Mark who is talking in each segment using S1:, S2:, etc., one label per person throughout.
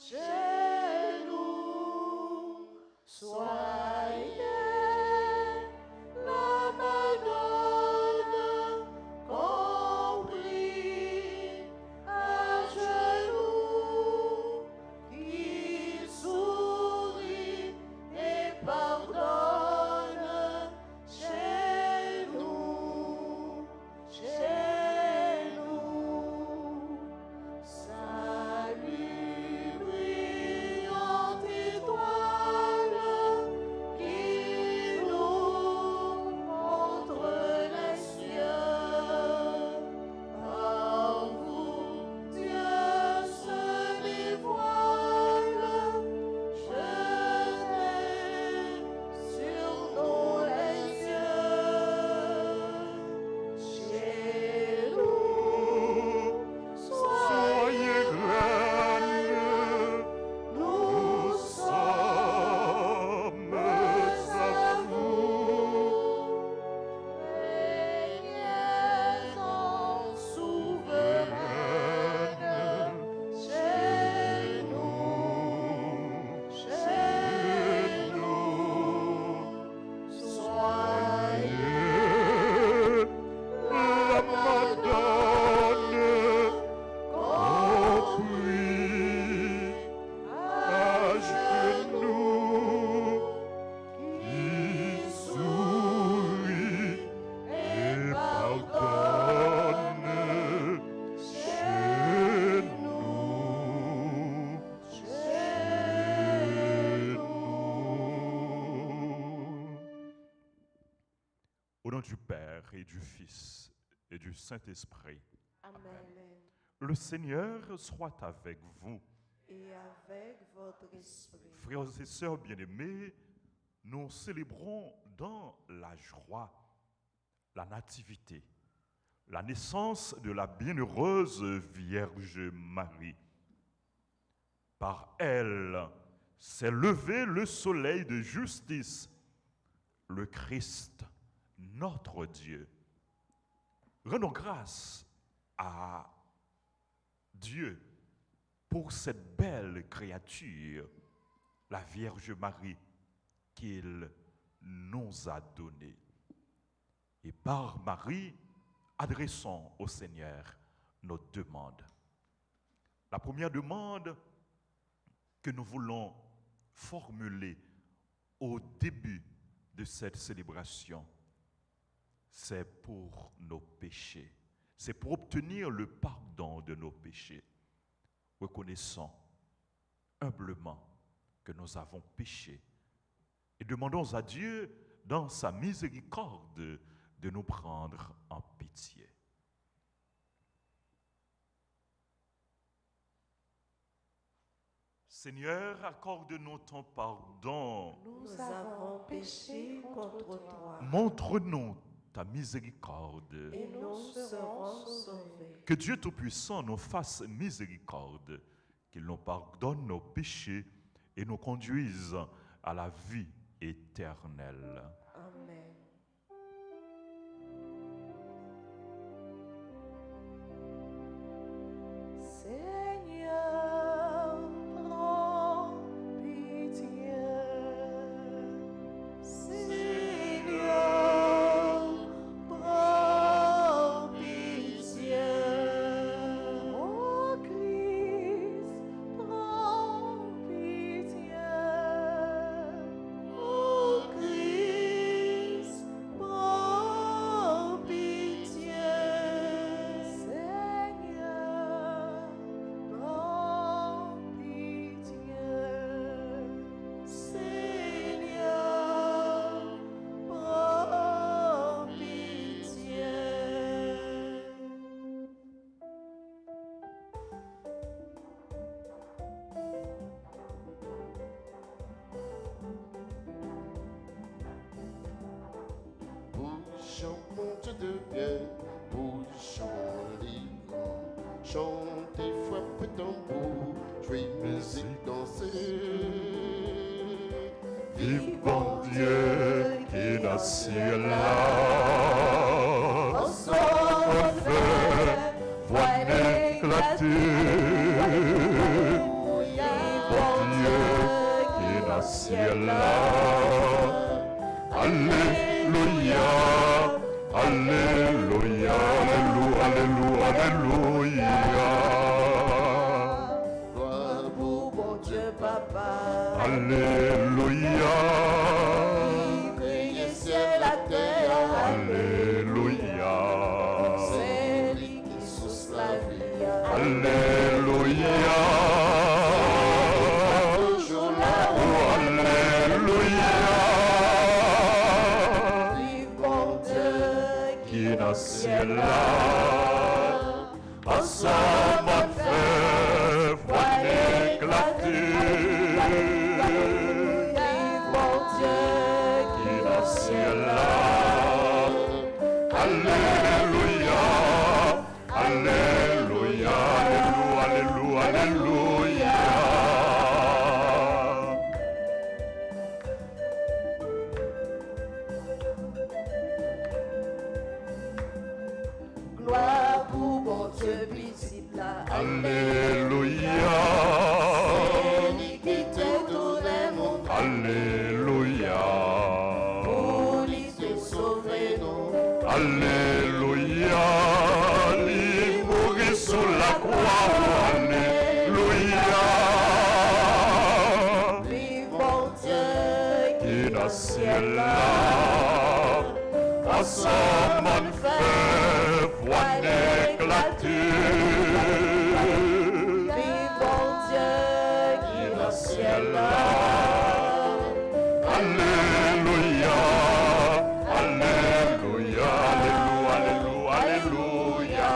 S1: chez nous. Soyez la Madone compris à genoux, qui sourit et pardonne chez nous, chez nous. Salut, brillante étoile, qui nous montre les cieux. Par vous, Dieu se dévoile, jeté sur nous les cieux. Chez nous,
S2: Soyez reine,
S1: nous sommes
S2: à
S1: à
S2: vous.
S1: Régnez en souveraine chez nous, chez nous. Soyez
S2: La Madone
S1: compris
S2: à genoux, qui sourit et pardonne chez nous, chez nous. Au nom du Père et du Fils et du Saint-Esprit,
S1: Amen.
S2: le Seigneur soit avec vous.
S1: Et avec votre esprit.
S2: Frères et sœurs bien-aimés, nous célébrons dans la joie la nativité, la naissance de la bienheureuse Vierge Marie. Par elle s'est levé le soleil de justice, le Christ, notre Dieu. Rendons grâce à Dieu pour cette belle créature, la Vierge Marie, qu'il nous a donnée. Et par Marie, adressons au Seigneur nos demandes. La première demande que nous voulons formuler au début de cette célébration, c'est pour nos péchés. C'est pour obtenir le pardon de nos péchés. Reconnaissons humblement que nous avons péché et demandons à Dieu, dans sa miséricorde, de nous prendre en pitié. Seigneur, accorde-nous ton pardon.
S1: Nous avons péché contre toi.
S2: Montre-nous ta miséricorde.
S1: Et nous serons sauvés.
S2: Que Dieu Tout-Puissant nous fasse miséricorde, qu'il nous pardonne nos péchés et nous conduise à la vie éternelle.
S1: Amen. Seigneur, prends pitié. Seigneur, prends pitié. Ô Christ, prends pitié. Ô Christ, prends pitié. Seigneur, prends pitié. Seigneur, prends pitié.
S3: Bouchons ponte de gueule, bouchons livrant, chantez, frappez tambour, jouez musique, dansez.
S2: Vive bon Dieu qui n'a sur là,
S1: Ensemble,
S2: feu, voix éclatée.
S1: Alléluia.
S2: ciel-là. Alléluia, Alléluia, Alléluia, Alléluia, Alléluia.
S1: Gloire pour mon Dieu, Papa.
S2: Alléluia,
S1: Qui créé ciel la terre.
S2: Alléluia,
S1: C'est lui qui source la vie.
S2: Alléluia,
S1: Toujours là où
S2: Alléluia,
S1: vive mon Dieu
S2: qui dans le ciel-là, à sa bonne fève, voit éclater.
S1: Vive mon Dieu
S2: Qui dans le ciel-là, Alléluia, Alléluia, Alléluia, Alléluia, Alléluia.
S1: Gloire pour mon Dieu visible là.
S2: Alléluia,
S1: C'est lui qui te donne le monde.
S2: Alléluia,
S1: Pour lui te sauver nous.
S2: Alléluia, il mourit sous la croix. Alléluia,
S1: Vive mon Dieu
S2: qui dans le ciel-là, à sa bonne fève, voit éclater.
S1: Vive mon Dieu qui
S2: Dans
S1: dans
S2: le
S1: le ciel
S2: ciel-là, Alléluia, Alléluia, Alléluia, Alléluia, Alléluia.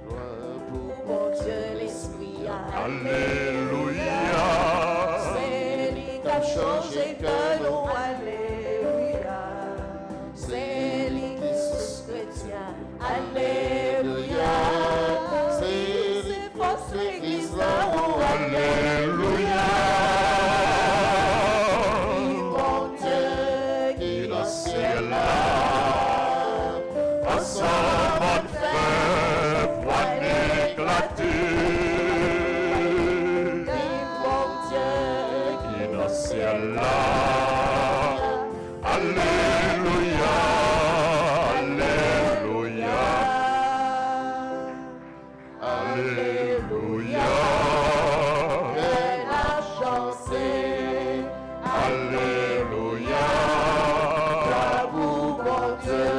S3: Gloire pour
S1: Mon Dieu l'esprit.
S2: Alléluia,
S1: C'est lui qui a changé de nous. Alléluia. C'est lui qui source chrétien. Alléluia. C'est force l'église là-haut.
S2: Alléluia,
S1: Vive mon Dieu qui
S2: qui dans
S1: dans
S2: le
S1: le ciel
S2: ciel-là, à sa bonne fève, voit éclater.
S1: Vive mon Dieu
S2: Qui dans le ciel-là, Alléluia, Alléluia, Alléluia,
S1: Elle a chanté.
S2: Alléluia,
S1: Pour mon Dieu.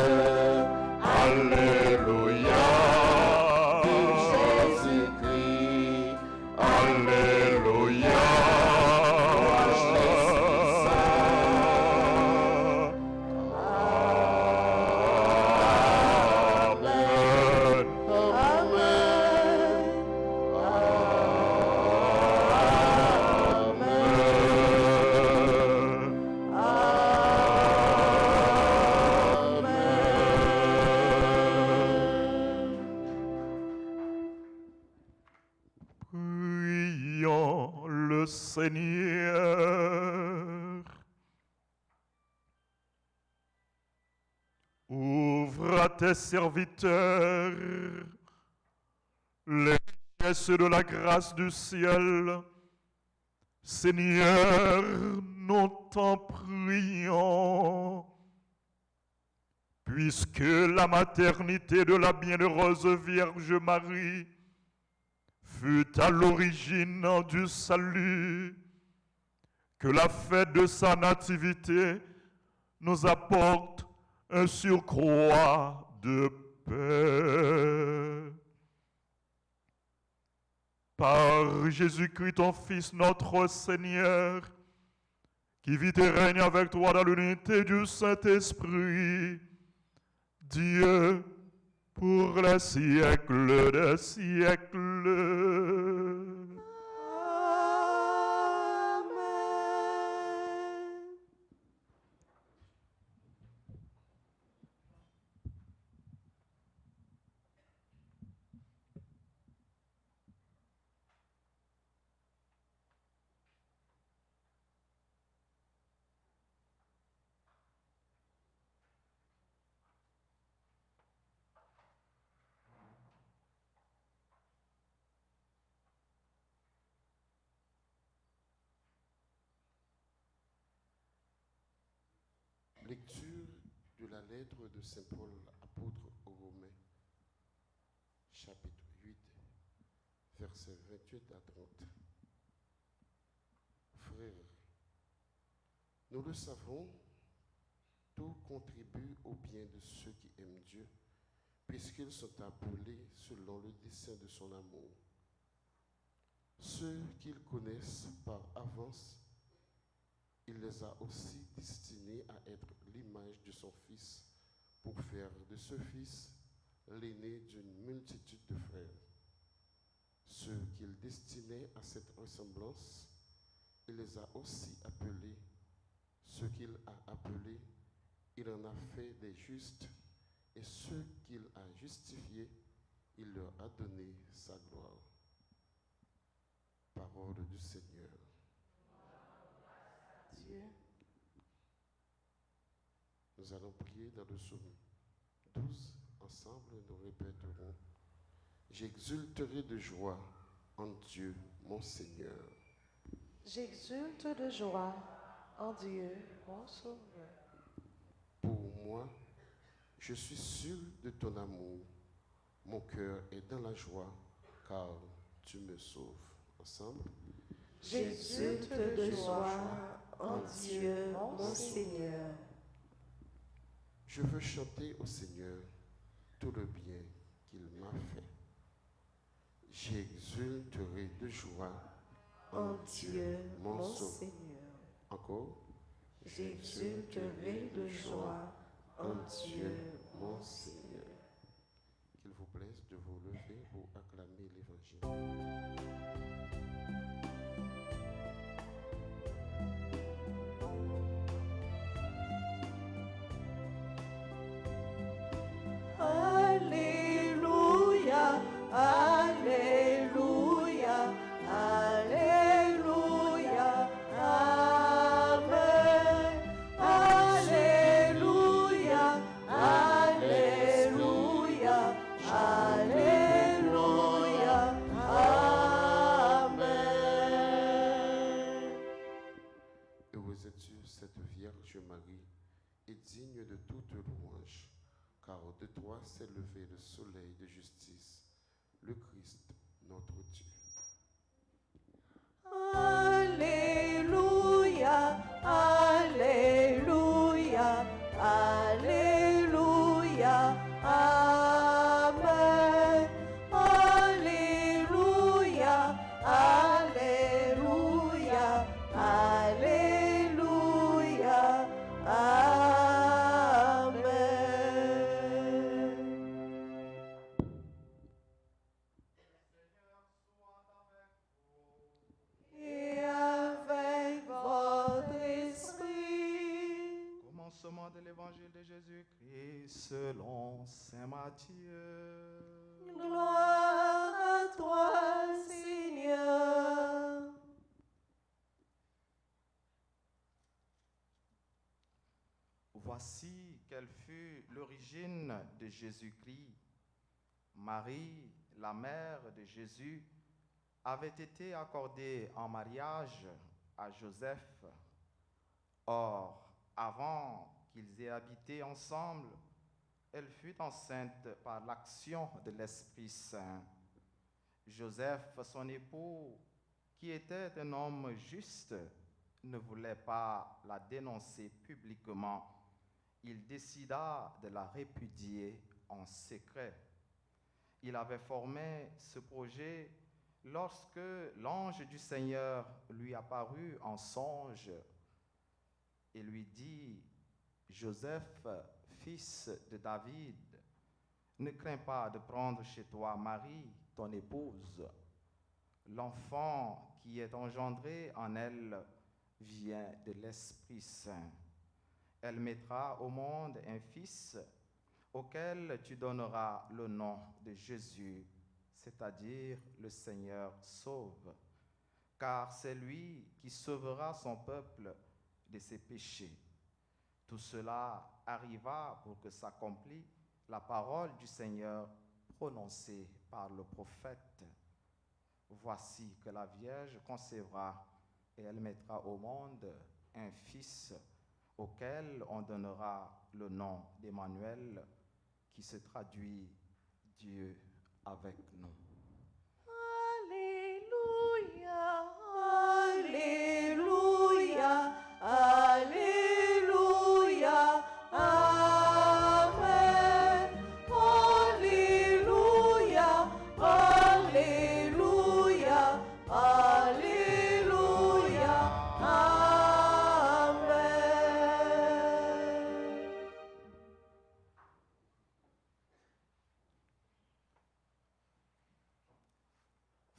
S2: Alléluia,
S1: Jésus-Christ.
S2: Alléluia. Amen.
S1: Amen.
S2: Amen. Prions le Seigneur. Ouvre à tes serviteurs les richesses de la grâce du ciel. Seigneur, nous t'en prions. Puisque la maternité de la bienheureuse Vierge Marie fut à l'origine du salut, que la fête de sa nativité nous apporte un surcroît de paix. Par Jésus-Christ, ton Fils, notre Seigneur, qui vit et règne avec toi dans l'unité du Saint-Esprit, Dieu, pour les siècles des siècles.
S1: Amen.
S3: lettre de Saint Paul, apôtre aux Romains, chapitre 8, versets 28 à 30. Frères, nous le savons, tout contribue au bien de ceux qui aiment Dieu, puisqu'ils sont appelés selon le dessein de son amour. Ceux qu'ils connaissent par avance, il les a aussi destinés à être l'image de son Fils, pour faire de ce Fils l'aîné d'une multitude de frères. Ceux qu'il destinait à cette ressemblance, il les a aussi appelés. Ceux qu'il a appelés, il en a fait des justes, et ceux qu'il a justifiés, il leur a donné sa gloire. Parole du Seigneur.
S1: Dieu.
S3: Nous allons prier dans le psaume 12. Ensemble, nous répéterons: J'exulterai de joie en Dieu, mon Seigneur.
S1: J'exulte de joie en Dieu, mon Sauveur.
S3: Pour moi, je suis sûr de ton amour. Mon cœur est dans la joie, car tu me sauves. Ensemble.
S1: J'exulte de joie en Dieu, mon Seigneur.
S3: Je veux chanter au Seigneur tout le bien qu'il m'a fait. J'exulterai de joie
S1: En Dieu, mon
S3: Sauveur.
S1: Seigneur.
S3: Encore.
S1: J'exulterai de joie en Dieu,
S3: mon Seigneur. Qu'il vous plaise de vous lever pour acclamer l'Évangile.
S1: Alléluia, Alléluia, Alléluia, Amen. Alléluia, Alléluia, Alléluia, Amen.
S3: Heureuse es-tu, cette Vierge Marie, et digne de toute louange, car de toi s'est levé le soleil de justice, le Christ, notre Dieu.
S1: Alléluia, Alléluia, Alléluia, Amen. Alléluia, Alléluia, Alléluia, Amen. Et avec votre esprit.
S4: Commencement de l'évangile de Jésus-Christ selon saint Matthieu.
S1: Gloire à toi, Seigneur.
S4: Voici quelle fut l'origine de Jésus-Christ. Marie, la mère de Jésus, avait été accordée en mariage à Joseph. Or, avant qu'ils aient habité ensemble, elle fut enceinte par l'action de l'Esprit Saint. Joseph, son époux, qui était un homme juste, ne voulait pas la dénoncer publiquement. Il décida de la répudier en secret. Il avait formé ce projet lorsque l'ange du Seigneur lui apparut en songe et lui dit: Joseph, fils de David, ne crains pas de prendre chez toi Marie, ton épouse. L'enfant qui est engendré en elle vient de l'Esprit Saint. Elle mettra au monde un fils auquel tu donneras le nom de Jésus, c'est-à-dire le Seigneur sauve, car c'est lui qui sauvera son peuple de ses péchés. Tout cela arriva pour que s'accomplisse la parole du Seigneur prononcée par le prophète. Voici que la Vierge concevra et elle mettra au monde un fils auquel on donnera le nom d'Emmanuel qui se traduit Dieu avec nous.
S1: Alléluia, Alléluia, Alléluia, Amen. Alléluia, Alléluia, Alléluia, Amen.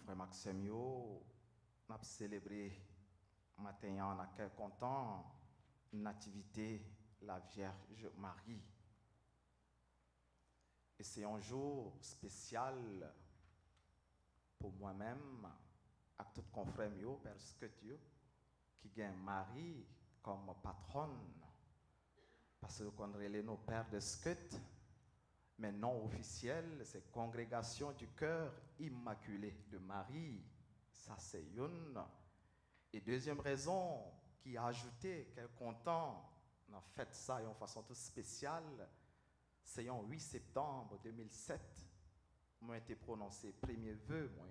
S4: Frère Maxime, yo, on a célébré matin en accueil content nativité la Vierge Marie. Et c'est un jour spécial pour moi-même, à tout confrère yo, parce que Dieu, qui gagne Marie comme patronne, parce qu'on relève nos pères de Scut, mais non officiel, c'est Congrégation du Cœur Immaculé de Marie. Ça, c'est une. Et deuxième raison qui a ajouté qu'elle est content, on a fait ça de façon toute spéciale, c'est en 8 septembre 2007, moi été prononcé premier vœu, moi,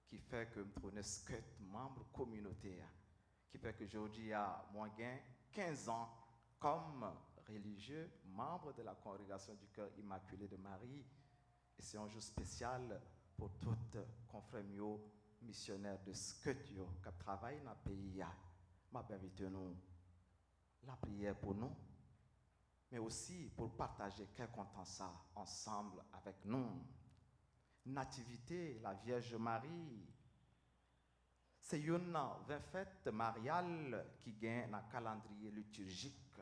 S4: qui fait que je suis membre communautaire, qui fait que aujourd'hui, moi, j'ai 15 ans comme religieux, membre de la Congrégation du Cœur Immaculé de Marie. Et c'est un jour spécial pour toutes confrères missionnaires de Scutio qui travaillent dans le pays. Je vais nous la prière pour nous, mais aussi pour partager quelque temps ça ensemble avec nous. Nativité, la Vierge Marie, c'est une fête mariale qui gagne un calendrier liturgique.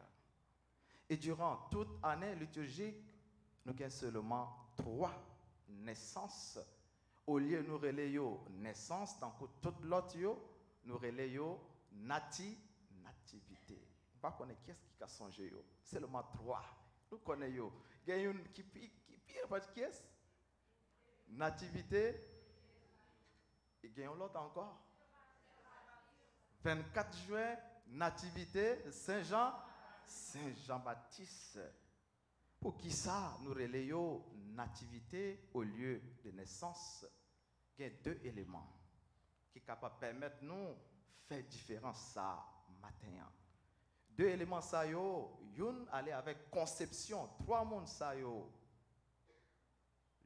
S4: Et durant toute année liturgique, nous avons seulement 3 naissances. Au lieu de nous relayer naissance, dans toute l'autre, nous relayons nativité. On ne connaît qui est-ce qui a songé. Seulement 3. Nous connaissons. Il y a une qui pire parce qui est nativité. Et il y a l'autre encore. 24 juin, nativité, Saint-Jean. Saint Jean-Baptiste. Pour qui ça, nous relayons nativité au lieu de naissance. Il y a 2 éléments qui sont capables de permettre nous de faire différence ça matin. 2 éléments ça yo, une aller avec conception, 3 mondes ça yo.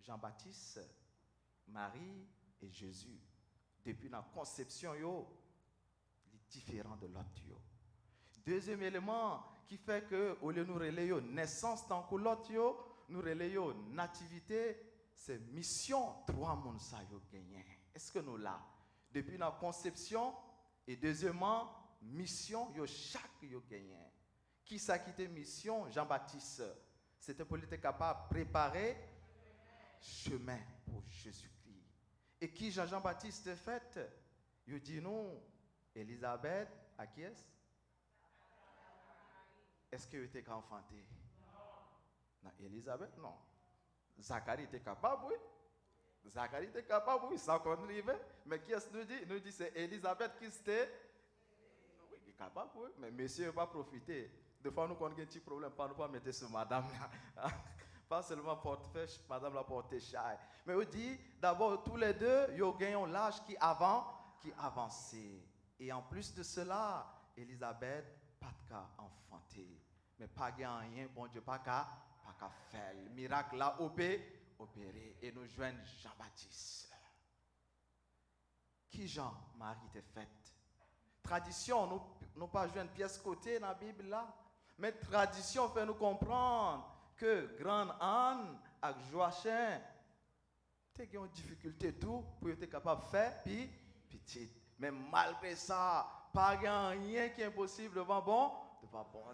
S4: Jean-Baptiste, Marie et Jésus. Depuis la conception yo, il est différent de l'autre yo. Deuxième élément qui fait que au lieu de nous relayer naissance tant que l'autre nous relayer nativité, c'est mission 3 mondes ça yo gagné. Est-ce que nous là depuis la conception et deuxièmement mission yo chaque yo gagné. Qui ça qui était mission Jean-Baptiste, c'était pour être capable de préparer chemin pour Jésus-Christ. Et qui Jean-Baptiste fait? Il dit non, Élisabeth à qui est-ce? Est-ce qu'il était enfanté? Non. Élisabeth, non. Zacharie était capable, oui. Zacharie était capable, oui, sans qu'on arrive. Mais qui est-ce nous dit? Nous dit c'est Élisabeth qui était. Oui, il est capable, oui. Mais monsieur va profiter. Des fois, nous avons un petit problème, pas nous pas mettre sur madame là. Pas seulement porte-feuille, madame la porte-chaille. Mais on dit, d'abord, tous les deux, ils ont gagné l'âge qui avançait. Et en plus de cela, Élisabeth, pas de cas enfanté. Mais pas rien, bon Dieu, pas qu'à faire. Le miracle là, opéré. Et nous joignons Jean-Baptiste. Qui Jean-Marie était faite? Tradition, nous pas jouer une pièce côté dans la Bible là. Mais tradition fait nous comprendre que Grande Anne avec Joachim, tu as une difficulté tout pour être capable de faire petit. Mais malgré ça, pas rien qui est impossible devant bon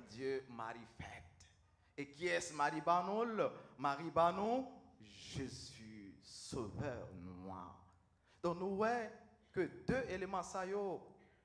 S4: Dieu, Marie faite. Et qui est-ce Marie Banoul? Marie Banou, Jésus, sauveur noir. Donc nous voyons que 2 éléments ça yo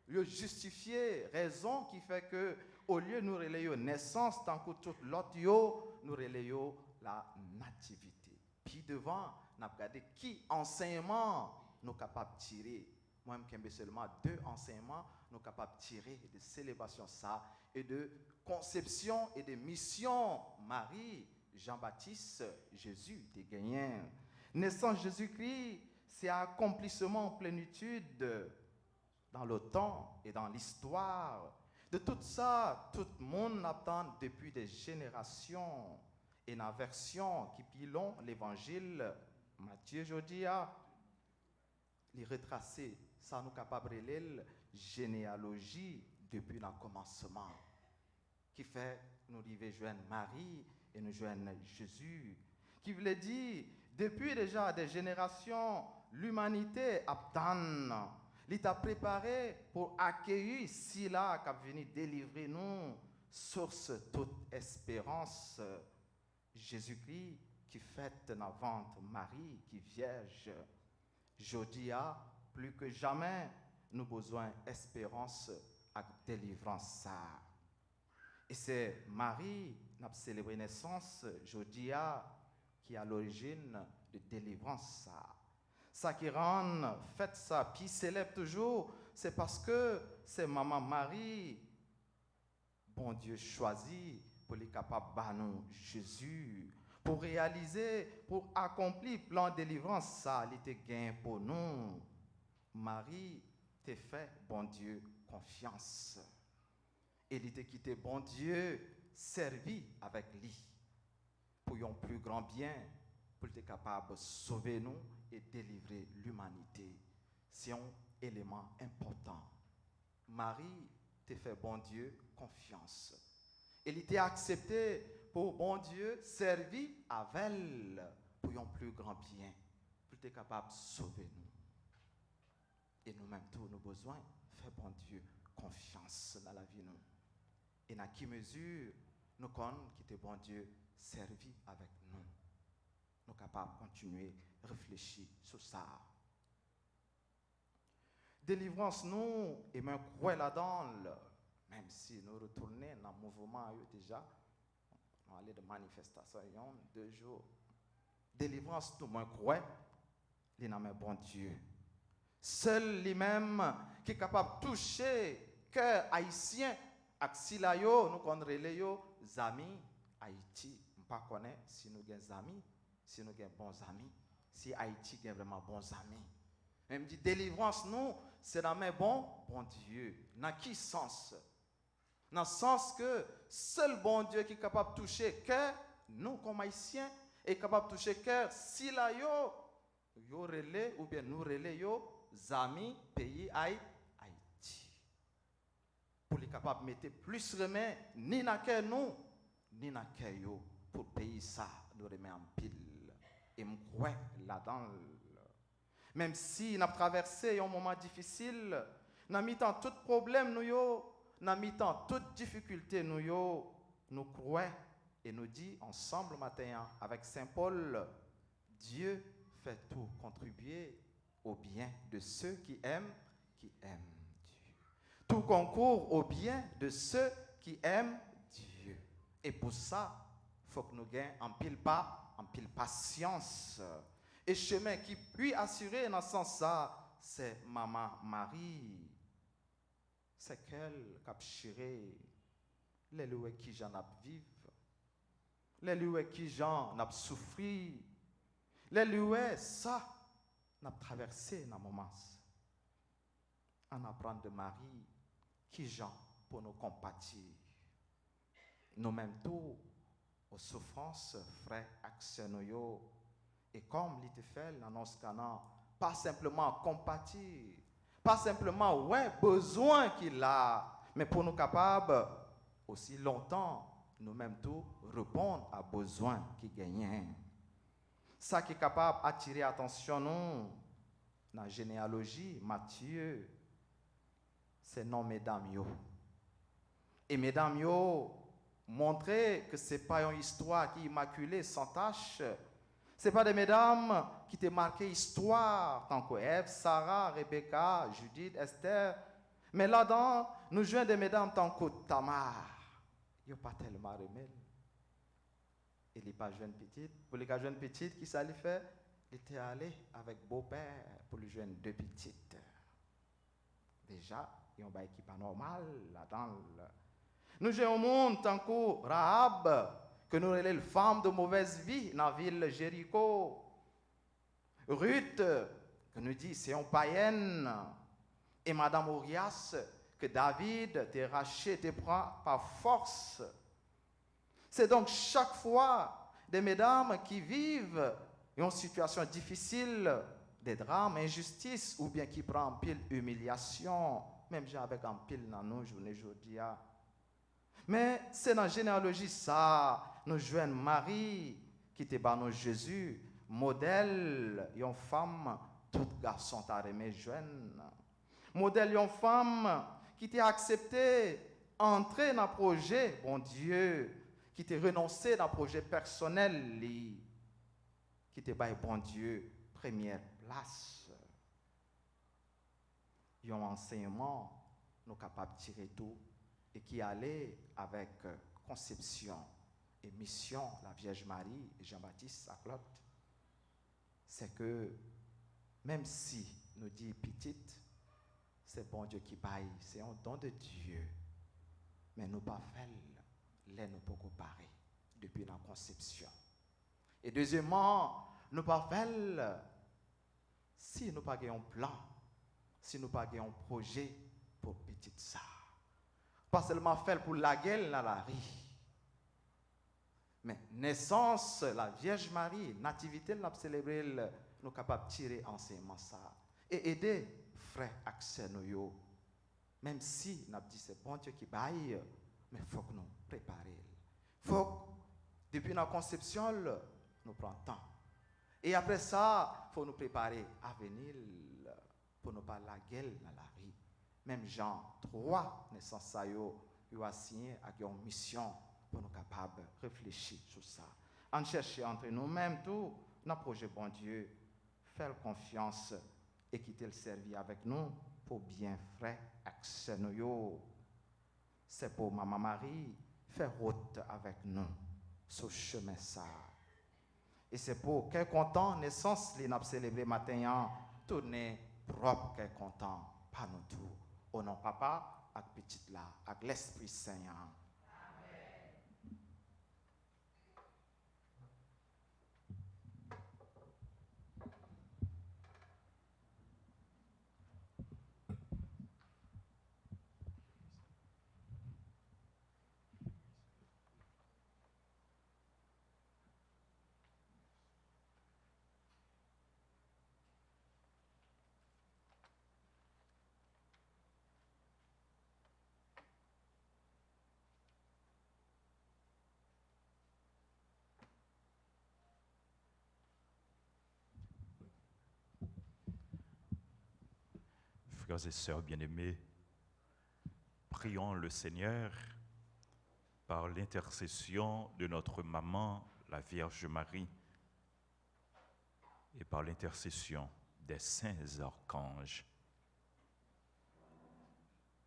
S4: justifié, raison qui fait que au lieu de nous relayer naissance tant que tout l'autre yo, nous relayons la nativité. Puis devant, nous avons regardé qui enseignement nous sommes capables de tirer Moi-même, qui ai seulement 2 enseignements, nous sommes capables de tirer de célébration ça et de conception et de mission Marie, Jean-Baptiste, Jésus, des gagnants. Naissance Jésus-Christ, c'est accomplissement en plénitude dans le temps et dans l'histoire. De tout ça, tout le monde attend depuis des générations. Et dans la version qui pilon l'évangile, Matthieu, je dis, les retracer, ça nous capable de lire généalogie depuis le commencement, qui fait nous arriver joindre Marie et nous joindre Jésus, qui veut dire depuis déjà des générations, l'humanité attend. Il t'a préparé pour accueillir Sila qui a venu délivrer nous, source toute espérance. Jésus-Christ qui fête dans vente Marie qui vierge. Jodia, plus que jamais, nous avons besoin d'espérance et délivrance. Et c'est Marie, notre célébré naissance, Jodia, qui est à l'origine de délivrance. Ça qui rend fête ça, puis célèbre toujours, c'est parce que c'est Maman Marie, bon Dieu choisi, pour les capables de nous Jésus, pour réaliser, pour accomplir le plan de délivrance, ça, il était gain pour nous. Marie t'a fait, bon Dieu, confiance. Et il était quitté, bon Dieu, servi avec lui, pour un plus grand bien, pour être capable de sauver nous et délivrer l'humanité. C'est un élément important. Marie t'a fait, bon Dieu, confiance. Il était accepté pour, bon Dieu, servir avec elle pour un plus grand bien, pour être capable de sauver nous. Et nous-mêmes, tous nos besoins, fait, bon Dieu, confiance dans la vie nous. Et dans quelle mesure nous connaissons qui était, bon Dieu, servi avec nous. Nous sommes capables de continuer à réfléchir sur ça. Délivrance, nous, et même croire là-dedans, même si nous retournons dans le mouvement déjà, on aller de manifestation 2 jours. Délivrance, nous, moi, croire, il est bon Dieu. Seul lui-même qui est capable de toucher le cœur haïtien, ak si la yo, nous connaissons les amis Haïti. Je ne connais pas si nous avons des amis, si nous avons bons amis, si Haïti a vraiment bons amis. Même dit délivrance, nous, c'est dans mes bon Dieu. Dans quel sens? Dans le sens que seul bon Dieu qui est capable de toucher le cœur, nous comme Haïtiens, est capable de toucher le cœur si la yo relais ou bien nous relais yo amis pays Haïti. Pour les capables de mettre plus remède ni dans cœur nous, ni dans cœur yo pour payer ça, nous remet en pile. Et me crois là-dedans. Même si nous avons traversé un moment difficile, nous avons mis tant tout problème nous yo, nous avons mis tant toute difficulté nous yo, nous croyons et nous dit ensemble matin avec Saint Paul, Dieu fait tout contribuer au bien de ceux qui aiment Dieu. Tout concourt au bien de ceux qui aiment Dieu. Et pour ça, il faut que nous gagnions en pile patience. Et chemin qui puis assurer dans ce sens-là, c'est Maman Marie. C'est qu'elle qui a chéré les loués qui j'en a vivre, les loués qui j'en a souffrir, les loués ça n'a traversé dans moment. On apprend de Marie qui j'en pour nous compatir. Nous-mêmes tous aux souffrances, frères, actions et comme l'ité fait dans ce cas, pas simplement compatir, pas simplement ouais besoin qu'il a, mais pour nous capables aussi longtemps nous-mêmes tous répondre à besoin qui gagnent. Ça qui est capable d'attirer attention nous dans la généalogie Matthieu, c'est non mesdames yo. Et mesdames yo montrer que c'est pas une histoire qui est immaculée sans tache. C'est pas des mesdames qui t'ont marqué histoire, tant que Ève, Sarah, Rebecca, Judith, Esther. Mais là-dedans, nous jouons des mesdames tant que Tamar. Il n'y a pas tellement remède. Il n'est pas jeune petite. Pour les jeunes petites, qui ça lui fait? Il était allé avec beau-père pour lui jouer 2 petites. Déjà, il y a un bail qui pas normal là-dedans. Nous jouons au monde tant que Rahab, que nous relèvons femme de mauvaise vie dans la ville Jéricho. Ruth, que nous dit c'est une païenne. Et Madame Urias, que David te rachète, te prend par force. C'est donc chaque fois des mesdames qui vivent une situation difficile, des drames, injustices, ou bien qui prend en pile humiliation, même j'ai avec un pile dans nos journées aujourd'hui. Mais c'est dans la généalogie ça, nous joignons Marie, qui était par Jésus, modèle, une femme, tout garçon t'a aimé jeune. Modèle, une femme qui t'a accepté, entrer dans le projet, bon Dieu, qui t'a renoncé dans le projet personnel, qui t'a baillé, bon Dieu, première place. Il y a un enseignement, nous sommes capables de tirer tout, et qui allait avec conception et mission, la Vierge Marie et Jean-Baptiste à Claude. C'est que, même si nous disons petite, c'est bon Dieu qui baille, c'est un don de Dieu. Mais nous pas fait, les nous pas comparer depuis la conception. Et deuxièmement, nous pas fait, si nous pas un plan, si nous pas un projet pour petite ça. Pas seulement fait pour la gueule dans la rue. Mais naissance, la Vierge Marie, nativité, nous célébrer, nous sommes capables de tirer enseignement ça. Et aider frères accès nous. Même si nous avons dit c'est bon Dieu qui baille, mais il faut que nous préparions. Il faut que, depuis la conception, nous prenons temps. Et après ça, il faut nous préparer à venir pour ne pas la gueule dans la rue. Même Jean 3, naissance ça, il a signé avec une mission pour nous capables de réfléchir sur ça. En chercher entre nous-mêmes tout, notre projet bon Dieu, faire confiance et quitter le servir avec nous pour bien frère accès nous. C'est pour Maman Marie faire route avec nous sur chemin ça. Et c'est pour qu'elle content naissance les n'a célébré matin tourner propre qu'elle content pas nous tout. Au nom papa avec petite là avec l'Esprit Saint.
S2: Frères et sœurs bien-aimés, prions le Seigneur par l'intercession de notre maman, la Vierge Marie, et par l'intercession des saints archanges.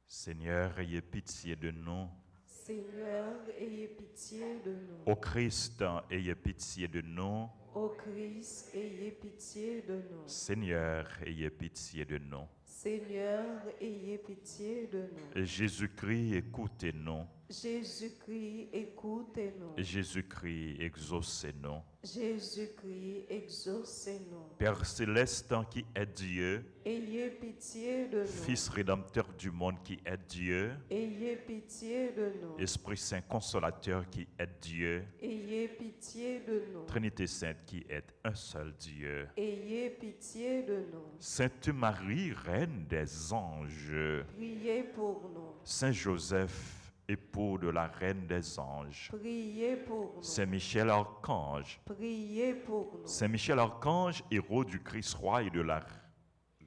S2: Seigneur, ayez pitié de nous.
S1: Seigneur, ayez pitié de nous.
S2: Ô Christ, ayez pitié de nous.
S1: Ô Christ, ayez pitié de nous.
S2: Seigneur, ayez pitié de nous.
S1: Seigneur, ayez pitié de nous.
S2: Jésus-Christ, écoutez-nous.
S1: Jésus-Christ, écoutez-nous.
S2: Jésus-Christ, exaucez-nous.
S1: Jésus-Christ, exaucez-nous.
S2: Père céleste qui est Dieu,
S1: Ayez pitié de nous.
S2: Fils rédempteur du monde qui est Dieu,
S1: Ayez pitié de nous.
S2: Esprit Saint consolateur qui est Dieu,
S1: Ayez pitié de nous.
S2: Trinité Sainte qui est un seul Dieu.
S1: Ayez pitié de nous.
S2: Sainte Marie, Reine des anges,
S1: Priez pour nous.
S2: Saint Joseph, époux de la Reine des anges,
S1: Priez pour nous.
S2: Saint Michel Archange,
S1: Priez pour nous.
S2: Saint Michel Archange, héros du Christ roi et de la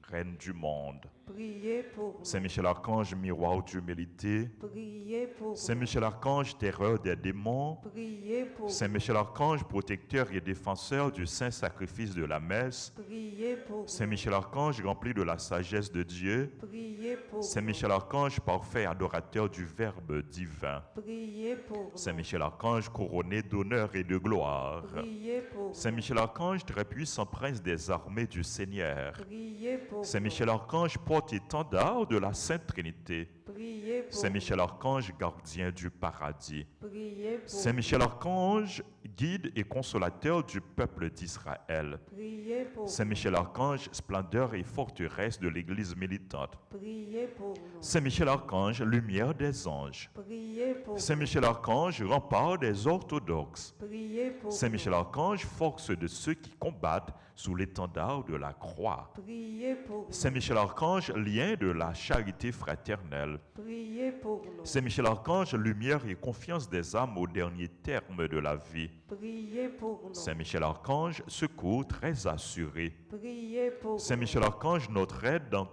S2: Reine du monde.
S1: Priez pour nous.
S2: Saint Michel Archange, miroir d'humilité.
S1: Priez pour
S2: Saint
S1: nous.
S2: Michel Archange, terreur des démons.
S1: Priez pour
S2: Saint
S1: nous.
S2: Michel Archange, protecteur et défenseur du saint sacrifice de la messe.
S1: Priez pour
S2: Saint
S1: nous.
S2: Michel Archange, rempli de la sagesse de Dieu.
S1: Priez pour
S2: Saint
S1: nous.
S2: Michel Archange, parfait adorateur du Verbe divin.
S1: Priez pour
S2: Saint
S1: nous.
S2: Michel Archange, couronné d'honneur et de gloire.
S1: Priez pour
S2: Saint
S1: nous.
S2: Michel Archange, très puissant prince des armées du Seigneur.
S1: Priez pour
S2: Saint
S1: nous.
S2: Michel Archange, porte porte-étendard de la Sainte Trinité.
S1: Priez pour
S2: Saint Michel Archange, gardien du paradis.
S1: Priez pour
S2: Saint Michel Archange, guide et consolateur du peuple d'Israël.
S1: Priez pour
S2: Saint Michel Archange, splendeur et forteresse de l'Église militante.
S1: Priez pour nous.
S2: Saint Michel Archange, lumière des anges.
S1: Priez pour
S2: Saint Michel Archange, rempart des orthodoxes.
S1: Priez pour
S2: Saint Michel Archange, force de ceux qui combattent sous l'étendard de la croix.
S1: Priez pour
S2: Saint Michel Archange, lien de la charité fraternelle.
S1: Priez pour nous.
S2: Saint Michel Archange, lumière et confiance des âmes au dernier terme de la vie.
S1: Priez pour nous.
S2: Saint Michel Archange, secours très assuré.
S1: Priez pour
S2: Saint
S1: nous.
S2: Michel Archange, notre aide dans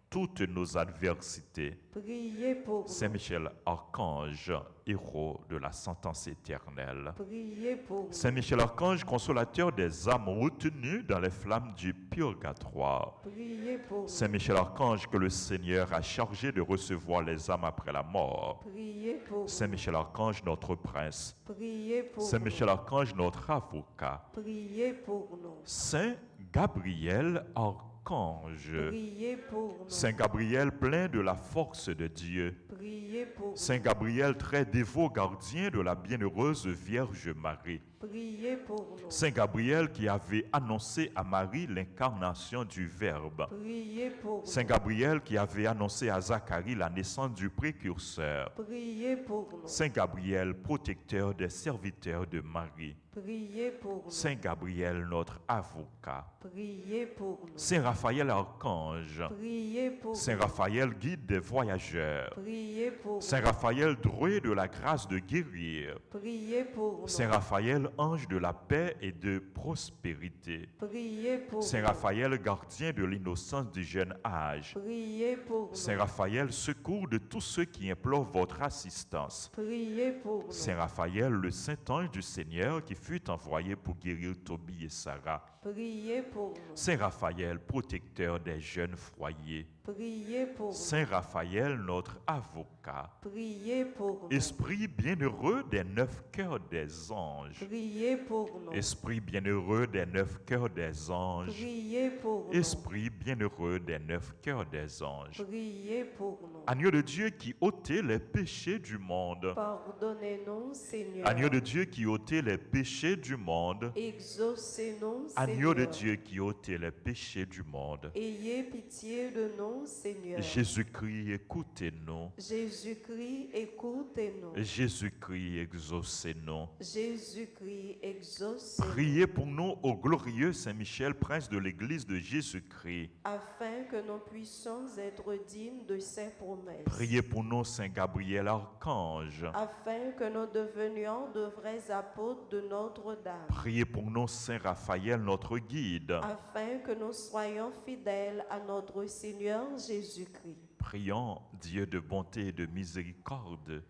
S2: toutes nos adversités.
S1: Priez pour
S2: Saint
S1: nous.
S2: Michel Archange, héros de la sentence éternelle.
S1: Priez pour
S2: Saint
S1: nous.
S2: Michel Archange, consolateur des âmes retenues dans les flammes du purgatoire.
S1: Priez pour
S2: Saint
S1: nous.
S2: Michel Archange, que le Seigneur a chargé de recevoir les âmes après la mort.
S1: Priez pour
S2: Saint
S1: nous.
S2: Michel Archange, notre prince.
S1: Priez pour
S2: Saint
S1: nous.
S2: Michel Archange, notre avocat.
S1: Priez pour nous.
S2: Saint Gabriel Archange.
S1: Priez pour nous.
S2: Saint Gabriel, plein de la force de Dieu.
S1: Priez pour
S2: Saint Gabriel, très dévot gardien de la bienheureuse Vierge Marie.
S1: nous. Priez pour nous.
S2: Saint Gabriel qui avait annoncé à Marie l'incarnation du Verbe.
S1: Priez pour
S2: Saint
S1: nous.
S2: Gabriel qui avait annoncé à Zacharie la naissance du précurseur.
S1: Priez pour nous.
S2: Saint Gabriel, protecteur des serviteurs de Marie.
S1: Priez pour nous.
S2: Saint Gabriel, notre avocat.
S1: Priez pour nous.
S2: Saint Raphaël Archange.
S1: Priez pour
S2: Saint
S1: nous.
S2: Raphaël, guide des voyageurs.
S1: Priez pour
S2: Saint
S1: nous.
S2: Raphaël, doué de la grâce de guérir.
S1: Priez pour nous.
S2: Saint Raphaël, ange de la paix et de prospérité.
S1: Priez pour
S2: Saint
S1: nous.
S2: Raphaël, gardien de l'innocence du jeune âge.
S1: Priez pour nous.
S2: Saint Raphaël, secours de tous ceux qui implorent votre assistance.
S1: Priez pour nous.
S2: Saint Raphaël, le saint ange du Seigneur qui fut envoyé pour guérir Tobie et Sarah.
S1: Priez pour nous.
S2: Saint Raphaël, protecteur des jeunes foyers.
S1: Priez pour nous.
S2: Saint Raphaël, notre avocat.
S1: Priez pour nous.
S2: Esprit bienheureux des 9 cœurs des anges.
S1: Priez pour nous.
S2: Esprit bienheureux des 9 cœurs des anges.
S1: Priez pour nous.
S2: Esprit bienheureux des 9 cœurs des anges.
S1: Priez pour nous.
S2: Agneau de Dieu qui ôtait les péchés du monde.
S1: Pardonnez-nous, Seigneur.
S2: Agneau de Dieu qui ôtait les péchés du monde.
S1: Exaucez-nous,
S2: Agneau de
S1: Seigneur.
S2: Dieu qui ôtait les péchés du monde.
S1: Ayez pitié de nous, Seigneur.
S2: Jésus-Christ, écoutez-nous.
S1: Jésus-Christ, écoutez-nous.
S2: Jésus-Christ, exaucez-nous.
S1: Jésus-Christ, exaucez-nous.
S2: Priez pour nous au glorieux Saint Michel, prince de l'Église de Jésus-Christ.
S1: Afin que nous puissions être dignes de ses promesses.
S2: Priez pour nous, Saint Gabriel Archange.
S1: Afin que nous devenions de vrais apôtres de Notre-Dame.
S2: Priez pour nous, Saint Raphaël, notre guide.
S1: Afin que nous soyons fidèles à notre Seigneur Jésus-Christ.
S2: Prions, Dieu de bonté et de miséricorde.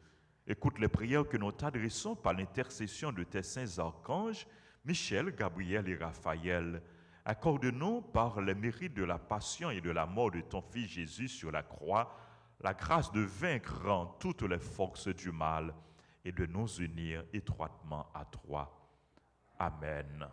S2: Écoute les prières que nous t'adressons par l'intercession de tes saints archanges, Michel, Gabriel et Raphaël. Accorde-nous par les mérites de la passion et de la mort de ton Fils Jésus sur la croix, la grâce de vaincre en toutes les forces du mal et de nous unir étroitement à toi. Amen.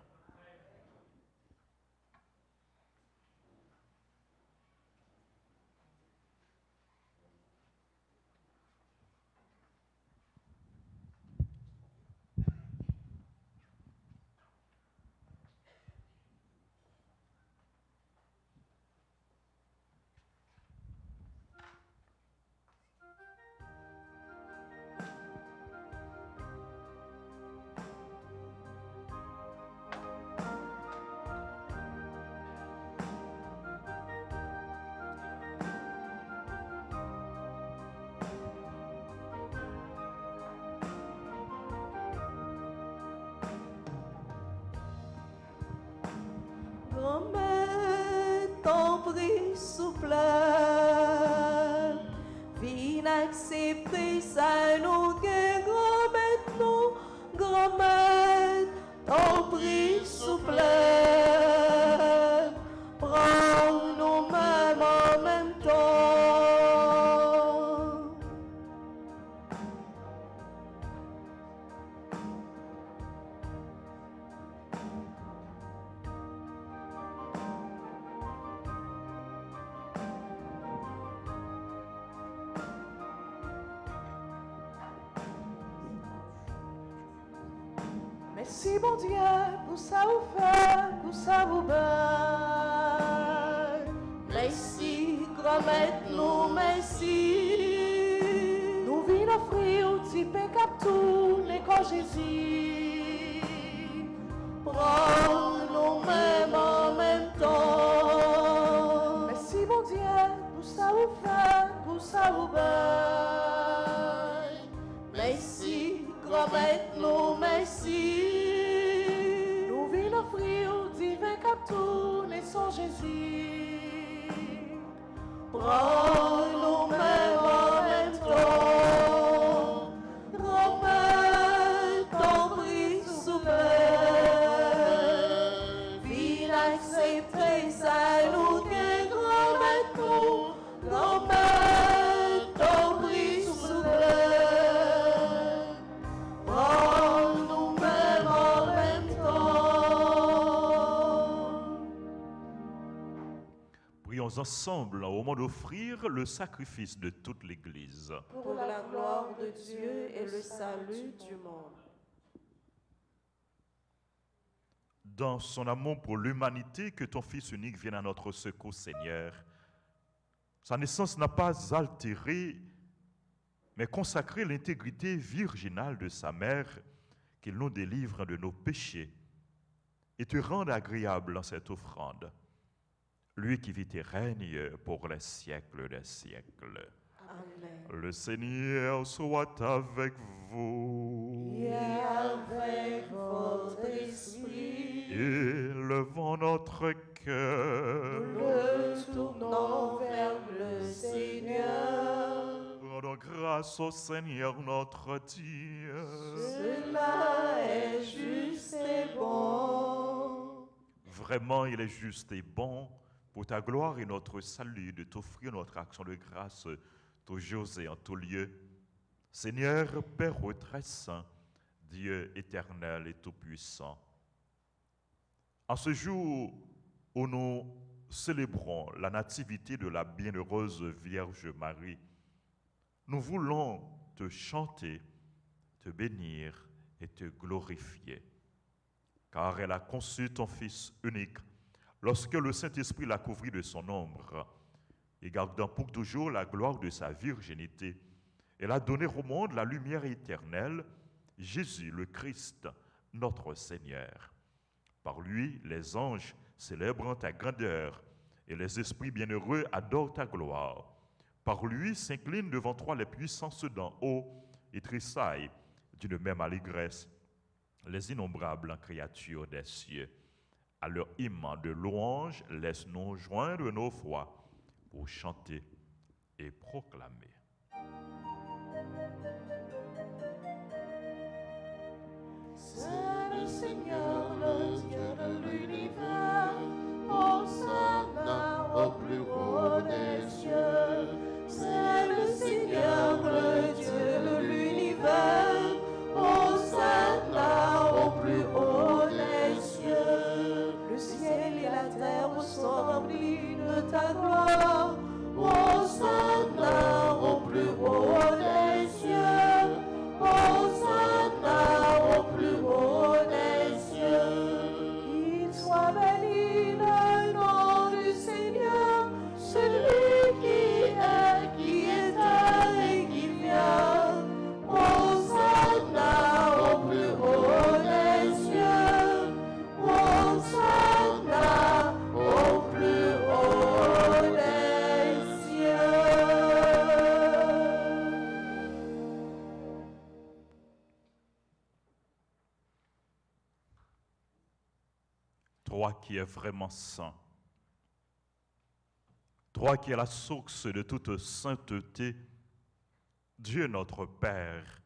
S1: Grand-mère, ton prix souple, viens accepter ça, nous que grand-mère, nous, grand-mère, ton prix souple, prends-nous même en même temps.
S5: Merci mon Dieu pour ça vous fait, pour ça vous bat.
S1: Merci, grand maître, nous merci.
S5: Nous venons offrir au type cap tourner quand Jésus.
S1: Prends nous-mêmes en même temps.
S5: Merci mon Dieu pour ça vous fait, pour ça vous bat.
S1: Merci, grand maître, nous merci.
S5: Nous venons offrir au divin cap tourner sans Jésus.
S1: Prends nous-mêmes en même temps. Remets ton prix souverain. Viens accepter ça, nous que grand maître nous. Remets ton prix souverain. Prends nous-mêmes en même temps.
S2: Prions ensemble au moment d'offrir le sacrifice de toute l'Église.
S1: Pour la gloire de Dieu et le salut du monde.
S2: Dans son amour pour l'humanité, que ton Fils unique vienne à notre secours, Seigneur. Sa naissance n'a pas altéré, mais consacré l'intégrité virginale de sa mère, qu'il nous délivre de nos péchés et te rende agréable en cette offrande. Lui qui vit et règne pour les siècles des siècles.
S1: Amen.
S2: Le Seigneur soit avec vous.
S1: Et avec votre esprit,
S2: Élevons notre cœur.
S1: le tournons vers le Seigneur.
S2: Rendons grâce au Seigneur notre Dieu.
S1: Cela est juste et bon.
S2: Vraiment, il est juste et bon pour ta gloire et notre salut de t'offrir notre action de grâce toujours et en tout lieu. Seigneur, Père très saint, Dieu éternel et tout-puissant, en ce jour où nous célébrons la nativité de la bienheureuse Vierge Marie, nous voulons te chanter, te bénir et te glorifier, car elle a conçu ton Fils unique lorsque le Saint-Esprit l'a couvrit de son ombre, et gardant pour toujours la gloire de sa virginité, elle a donné au monde la lumière éternelle, Jésus le Christ, notre Seigneur. Par lui, les anges célèbrent ta grandeur, et les esprits bienheureux adorent ta gloire. Par lui s'inclinent devant toi les puissances d'en haut et tressaillent d'une même allégresse les innombrables créatures des cieux. À leur hymne de louange, laisse-nous joindre nos voix pour chanter et proclamer.
S5: C'est le Seigneur, le Dieu de l'univers, Hosanna au plus haut des cieux.
S1: C'est le Seigneur, le Dieu de l'univers. Hosanna au plus haut des cieux.
S5: Le ciel et la terre sont remplis de ta
S1: gloire. Hosanna au plus haut des cieux. Hosanna au plus haut des cieux.
S5: Qu'il soit béni le nom du Seigneur,
S1: Celui qui était et qui vient. Hosanna au plus haut des cieux. Hosanna au plus haut des cieux.
S2: Toi qui es vraiment saint, toi qui es la source de toute sainteté, Dieu notre Père,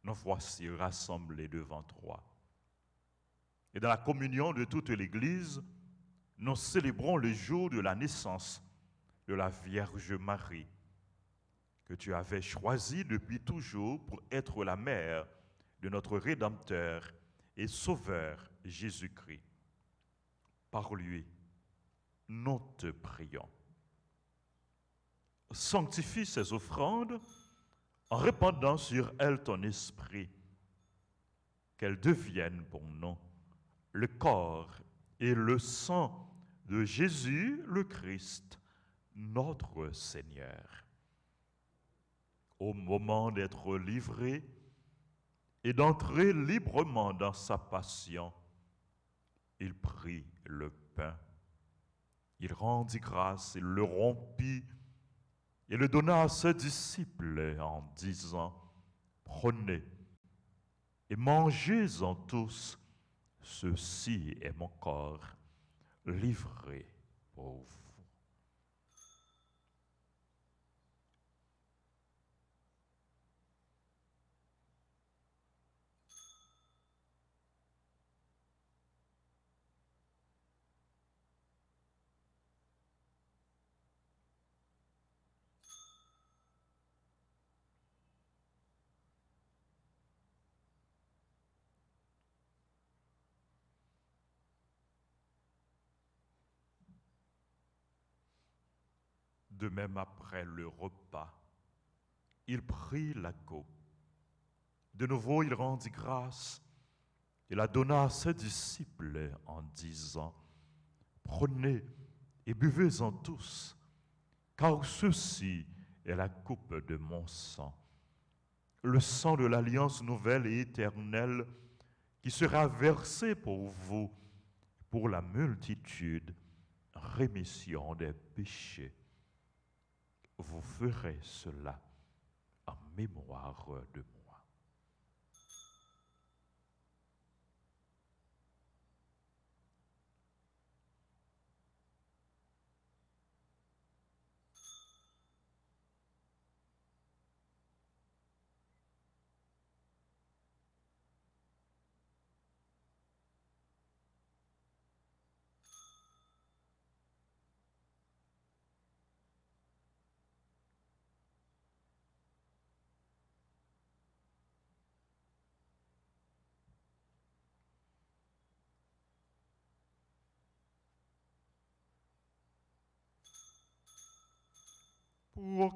S2: nous voici rassemblés devant toi. Et dans la communion de toute l'Église, nous célébrons le jour de la naissance de la Vierge Marie, que tu avais choisie depuis toujours pour être la mère de notre Rédempteur et Sauveur Jésus-Christ. Par lui, nous te prions. Sanctifie ces offrandes en répandant sur elles ton esprit, qu'elles deviennent pour nous le corps et le sang de Jésus le Christ, notre Seigneur. Au moment d'être livré et d'entrer librement dans sa passion, il prit le pain, il rendit grâce, il le rompit et le donna à ses disciples en disant, « Prenez et mangez-en tous, ceci est mon corps livré pour vous. » De même, après le repas, il prit la coupe. De nouveau, il rendit grâce et la donna à ses disciples en disant, « Prenez et buvez-en tous, car ceci est la coupe de mon sang, le sang de l'alliance nouvelle et éternelle qui sera versé pour vous, pour la multitude, rémission des péchés. Vous ferez cela en mémoire de moi. »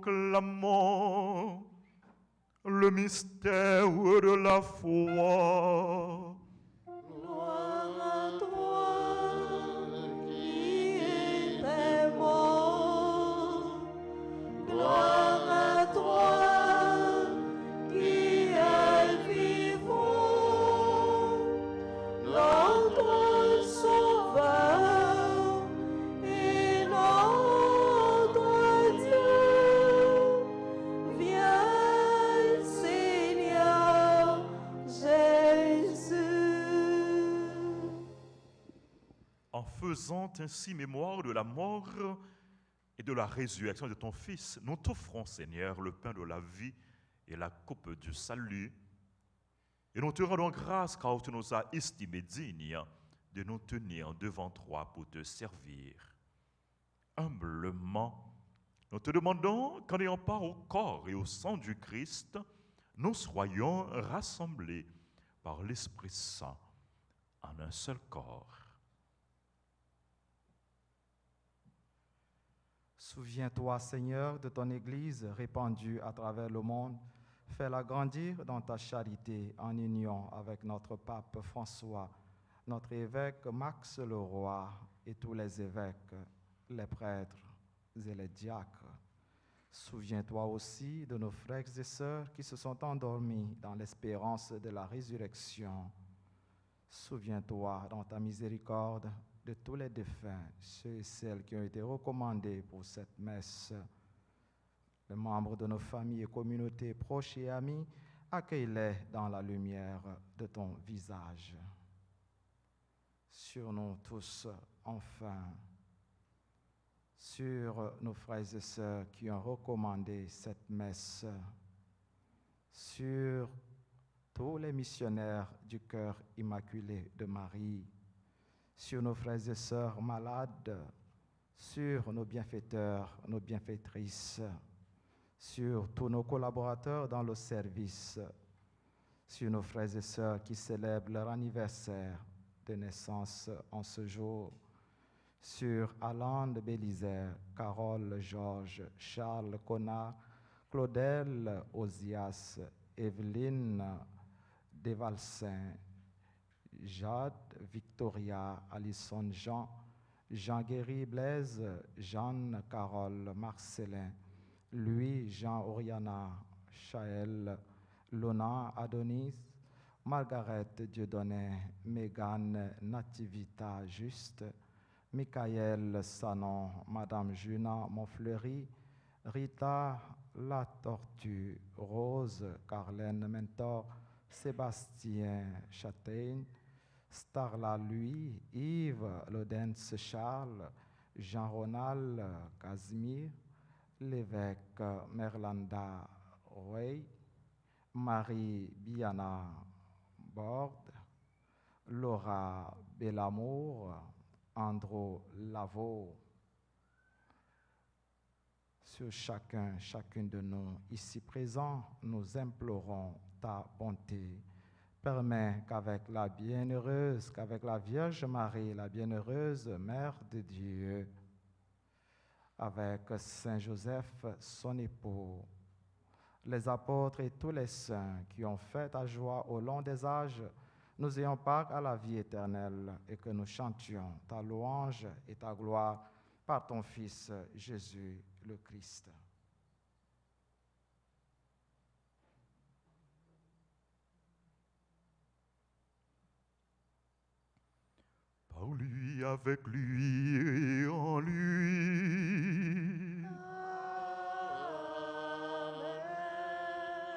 S2: Proclamons le mystère de la foi.
S1: Gloire à toi qui étais mort. Gloire à toi qui es vivant. Notre Sauveur et notre Dieu. Viens, Seigneur Jésus.
S2: En faisant ainsi mémoire de la mort et de la résurrection de ton Fils, nous t'offrons, Seigneur, le pain de la vie et la coupe du salut. Et nous te rendons grâce car tu nous as estimés dignes de nous tenir devant toi pour te servir. Humblement, nous te demandons qu'en ayant part au corps et au sang du Christ, nous soyons rassemblés par l'Esprit Saint en un seul corps.
S4: Souviens-toi, Seigneur, de ton Église répandue à travers le monde. Fais-la grandir dans ta charité en union avec notre pape François, notre évêque Max Leroy et tous les évêques, les prêtres et les diacres. Souviens-toi aussi de nos frères et sœurs qui se sont endormis dans l'espérance de la résurrection. Souviens-toi dans ta miséricorde de tous les défunts, ceux et celles qui ont été recommandés pour cette messe. Les membres de nos familles et communautés proches et amis, accueille-les dans la lumière de ton visage. Sur nous tous, enfin, sur nos frères et sœurs qui ont recommandé cette messe, sur tous les missionnaires du cœur immaculé de Marie, sur nos frères et sœurs malades, sur nos bienfaiteurs, nos bienfaitrices, sur tous nos collaborateurs dans le service, sur nos frères et sœurs qui célèbrent leur anniversaire de naissance en ce jour, sur Alain de Bélisère, Carole Georges, Charles Connard, Claudel Osias, Evelyne Desvalcin, Jade, Victoria, Alison, Jean, Jean-Guéry, Blaise, Jeanne, Carole, Marcelin, Louis, Jean, Oriana, Chaël, Lona, Adonis, Margaret, Dieudonné, Mégane, Nativita, Juste, Michael, Sanon, Madame Juna, Montfleury, Rita, La Tortue, Rose, Carlène, Mentor, Sébastien, Châtaigne, Starla, Louis, Yves, Lodens, Charles, Jean-Ronald, Casimir, l'évêque Merlanda, Roy, Marie Biana, Borde, Laura Bellamour, Andro Lavaux. Sur chacune de nous ici présents, nous implorons ta bonté. Permets qu'avec la bienheureuse, qu'avec la Vierge Marie, la bienheureuse Mère de Dieu, avec Saint Joseph, son époux, les apôtres et tous les saints qui ont fait ta joie au long des âges, nous ayons part à la vie éternelle et que nous chantions ta louange et ta gloire par ton Fils Jésus le Christ.
S2: Par lui, avec lui et en lui.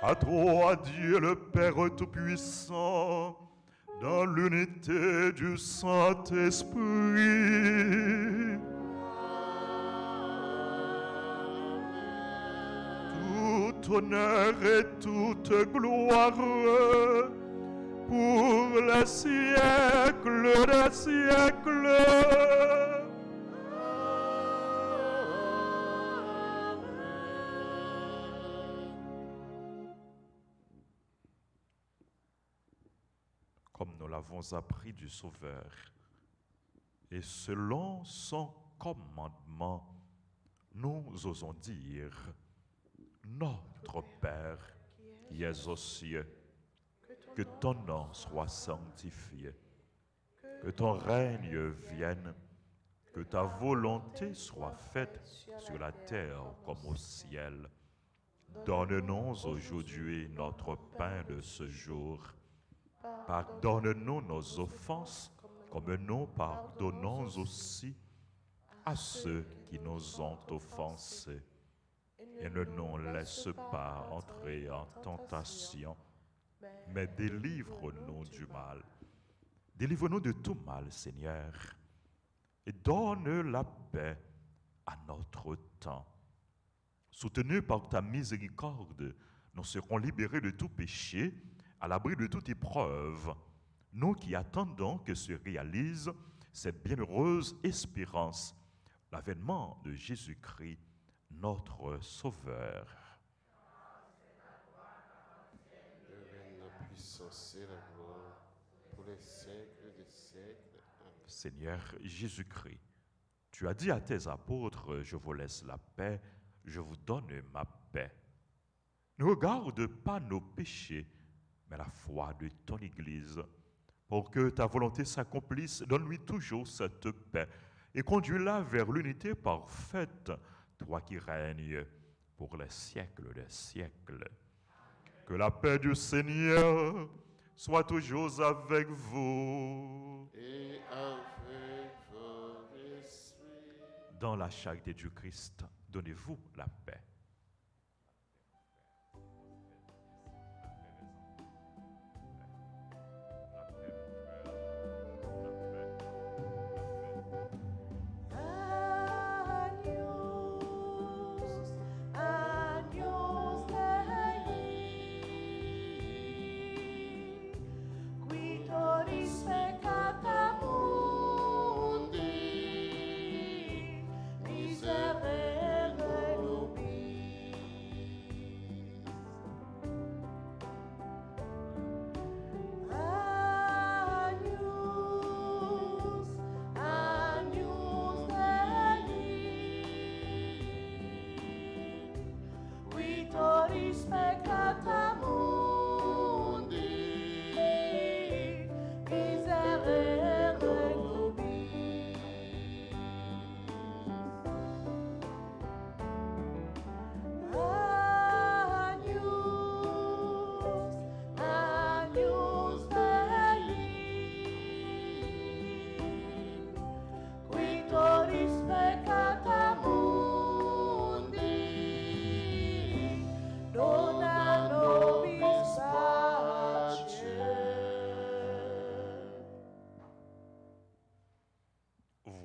S2: À toi, Dieu le Père Tout-Puissant, dans l'unité du Saint-Esprit, tout honneur et toute gloire pour les siècles des siècles. Comme nous l'avons appris du Sauveur, et selon son commandement, nous osons dire, Notre Père qui es aux cieux, que ton nom soit sanctifié, que ton règne vienne, que ta volonté soit faite sur la terre comme au ciel. Donne-nous aujourd'hui notre pain de ce jour. Pardonne-nous nos offenses, comme nous pardonnons aussi à ceux qui nous ont offensés. Et ne nous laisse pas entrer en tentation, mais délivre-nous du mal. Délivre-nous de tout mal, Seigneur, et donne la paix à notre temps. Soutenus par ta miséricorde, nous serons libérés de tout péché, à l'abri de toute épreuve, nous qui attendons que se réalise cette bienheureuse espérance, l'avènement de Jésus-Christ, notre Sauveur.
S3: La puissance et la gloire pour les siècles des siècles. Amen.
S2: Seigneur Jésus-Christ, tu as dit à tes apôtres, je vous laisse la paix, je vous donne ma paix. Ne regarde pas nos péchés, mais la foi de ton Église. Pour que ta volonté s'accomplisse, donne-lui toujours cette paix et conduis-la vers l'unité parfaite, toi qui règnes pour les siècles des siècles. Que la paix du Seigneur soit toujours avec vous.
S3: Et avec votre esprit.
S2: Dans la charité du Christ, donnez-vous la paix.
S1: Miserere nobis.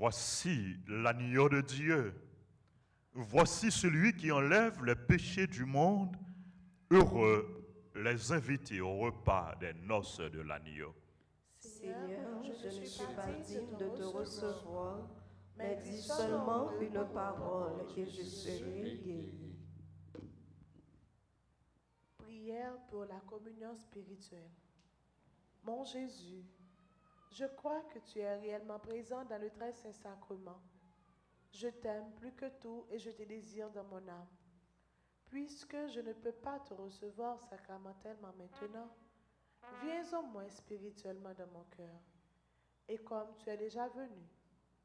S2: Voici l'agneau de Dieu. Voici celui qui enlève les péchés du monde. Heureux les invités au repas des noces de l'agneau.
S1: Seigneur, je ne suis pas digne de te recevoir, mais dis seulement une parole et je serai guéri.
S5: Prière pour la communion spirituelle. Mon Jésus, je crois que tu es réellement présent dans le très saint sacrement. Je t'aime plus que tout et je te désire dans mon âme. Puisque je ne peux pas te recevoir sacramentellement maintenant, viens au moins spirituellement dans mon cœur. Et comme tu es déjà venu,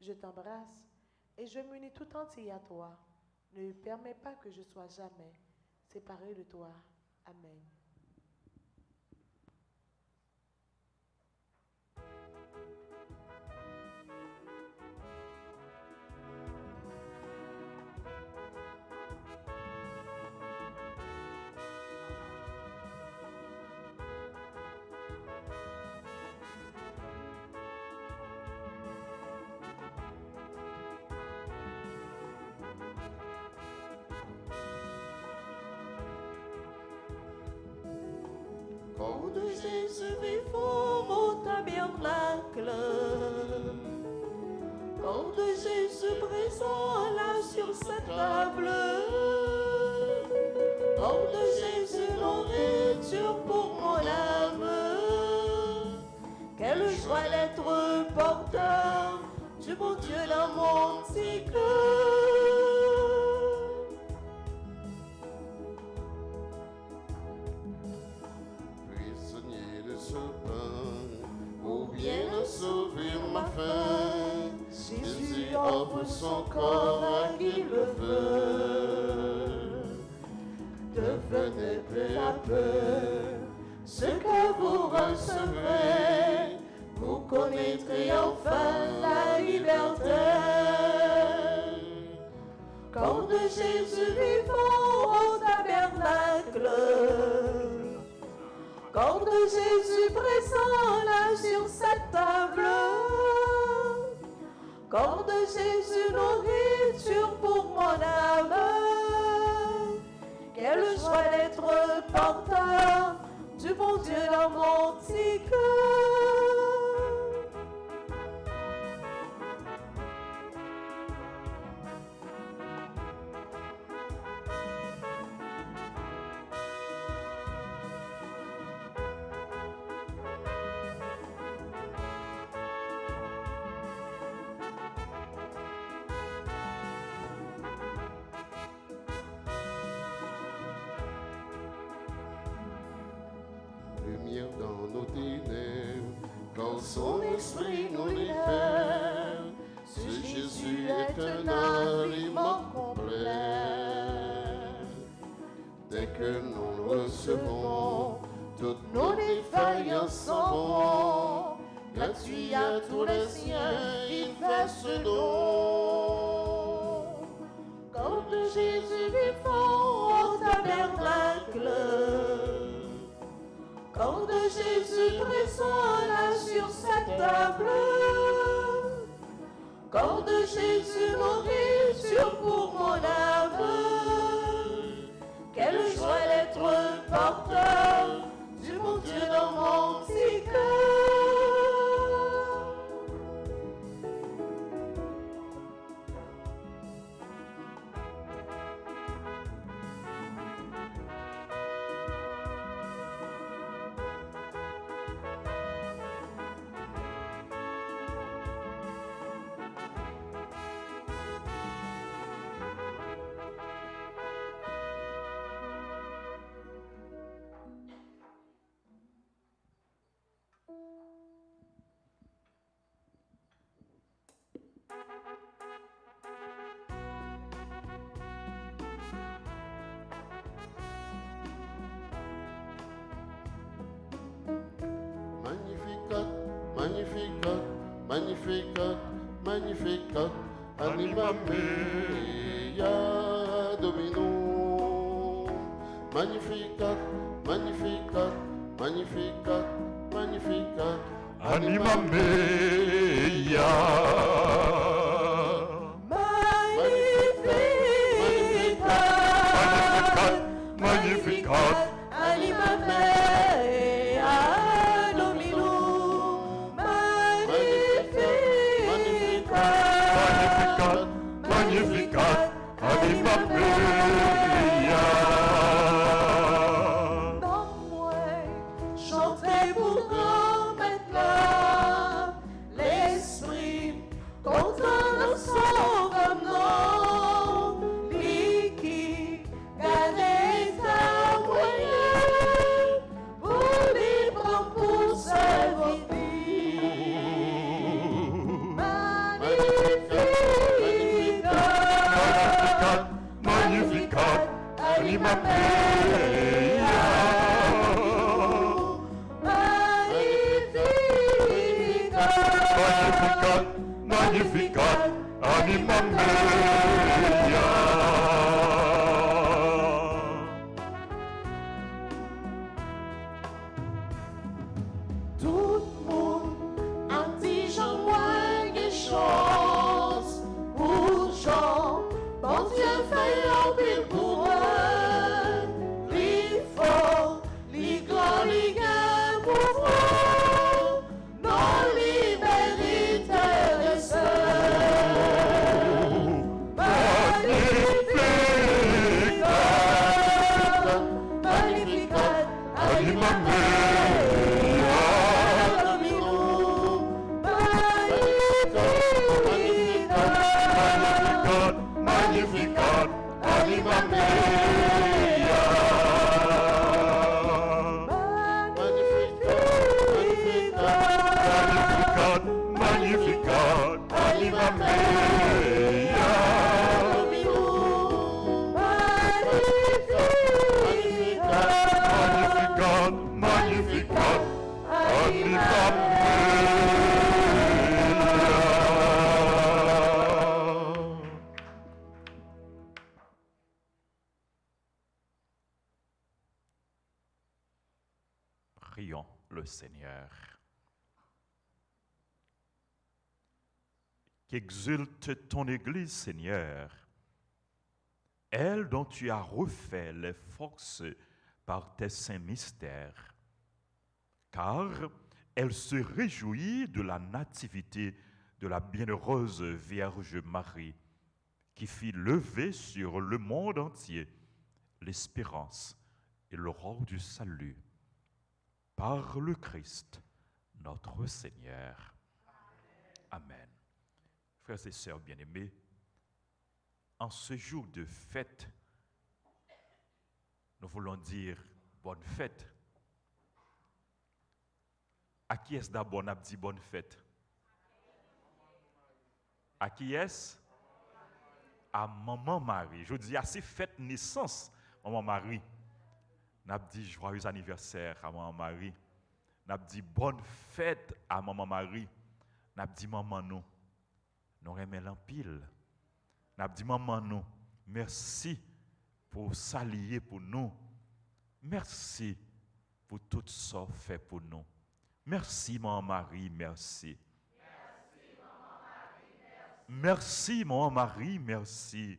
S5: je t'embrasse et je m'unis tout entier à toi. Ne permets pas que je sois jamais séparé de toi. Amen.
S1: Corps de Jésus vivant au tabernacle, corps de Jésus présent là sur cette table, corps de Jésus nourriture pour mon âme, quelle joie d'être porteur du bon Dieu dans mon petit cœur.
S3: Sauver ma faim,
S1: Jésus offre son corps à qui le veut. Devenez peu à peu ce que vous recevrez, vous connaîtrez enfin la liberté. Corps de Jésus vivant au tabernacle, corps de Jésus présent là sur cette table, corps de Jésus nourriture pour mon âme, quelle joie d'être porteur du bon Dieu dans mon petit cœur.
S3: Lumière dans nos ténèbres, quand
S1: Son
S3: son
S1: esprit nous
S3: nous
S1: libère.
S3: libère.
S1: Ce
S3: Jésus est un aliment complet. Dès que nous le recevons, toutes nos défaillances s'en vont. Gratuit à tous les siens, il fait ce don.
S1: Corps de Jésus vivant au tabernacle, corps de Jésus présent là sur cette table, corps de Jésus nourriture pour mon âme, quelle joie d'être porteur du bon Dieu dans mon petit cœur.
S3: Magnificat, magnificat, magnificat, magnificat, anima mea Domino. Magnificat, magnificat, magnificat, magnificat,
S2: Anima mea Magnificat, Anima Mea.
S1: Non-moi, chantez pour grand maintenant, l'esprit, content de son comme nom, liquide, gardez ta moyenne, pour les prendre pour servir.
S2: Magnificat, Anima Mea. Magnificat, Magnificat, Anima Mea.
S1: Tout le monde a dit j'en vois des choses pour Jean. Bon Dieu fait un pile pour eux. Les forts, les grands, les gars pour eux. Non, les mériteurs de ceux. Magnificat, Magnificat,
S2: Anima Mea. Magnificat, Anima Mea. Magnificat, Magnificat, Anima Mea. Magnificat, Magnificat, Anima Mea. Prions le Seigneur. Qu'exulte ton Église, Seigneur, elle dont tu as refait les forces par tes saints mystères, car elle se réjouit de la nativité de la bienheureuse Vierge Marie, qui fit lever sur le monde entier l'espérance et l'aurore du salut. Par le Christ, notre Seigneur. Amen. Frères et sœurs bien-aimés, en ce jour de fête, nous voulons dire bonne fête. À qui est-ce d'abord on a dit bonne fête? À qui est-ce? À Maman Marie. Je dis à ces fêtes naissance, Maman Marie. N'a dit joyeux anniversaire à Maman Marie. N'a dit bonne fête à Maman Marie. N'a dit maman nous. Nous remet l'empile. N'a dit maman nous. Merci pour s'allier pour nous. Merci pour tout ça fait pour nous. Merci Maman Marie, merci. Merci Maman Marie, merci.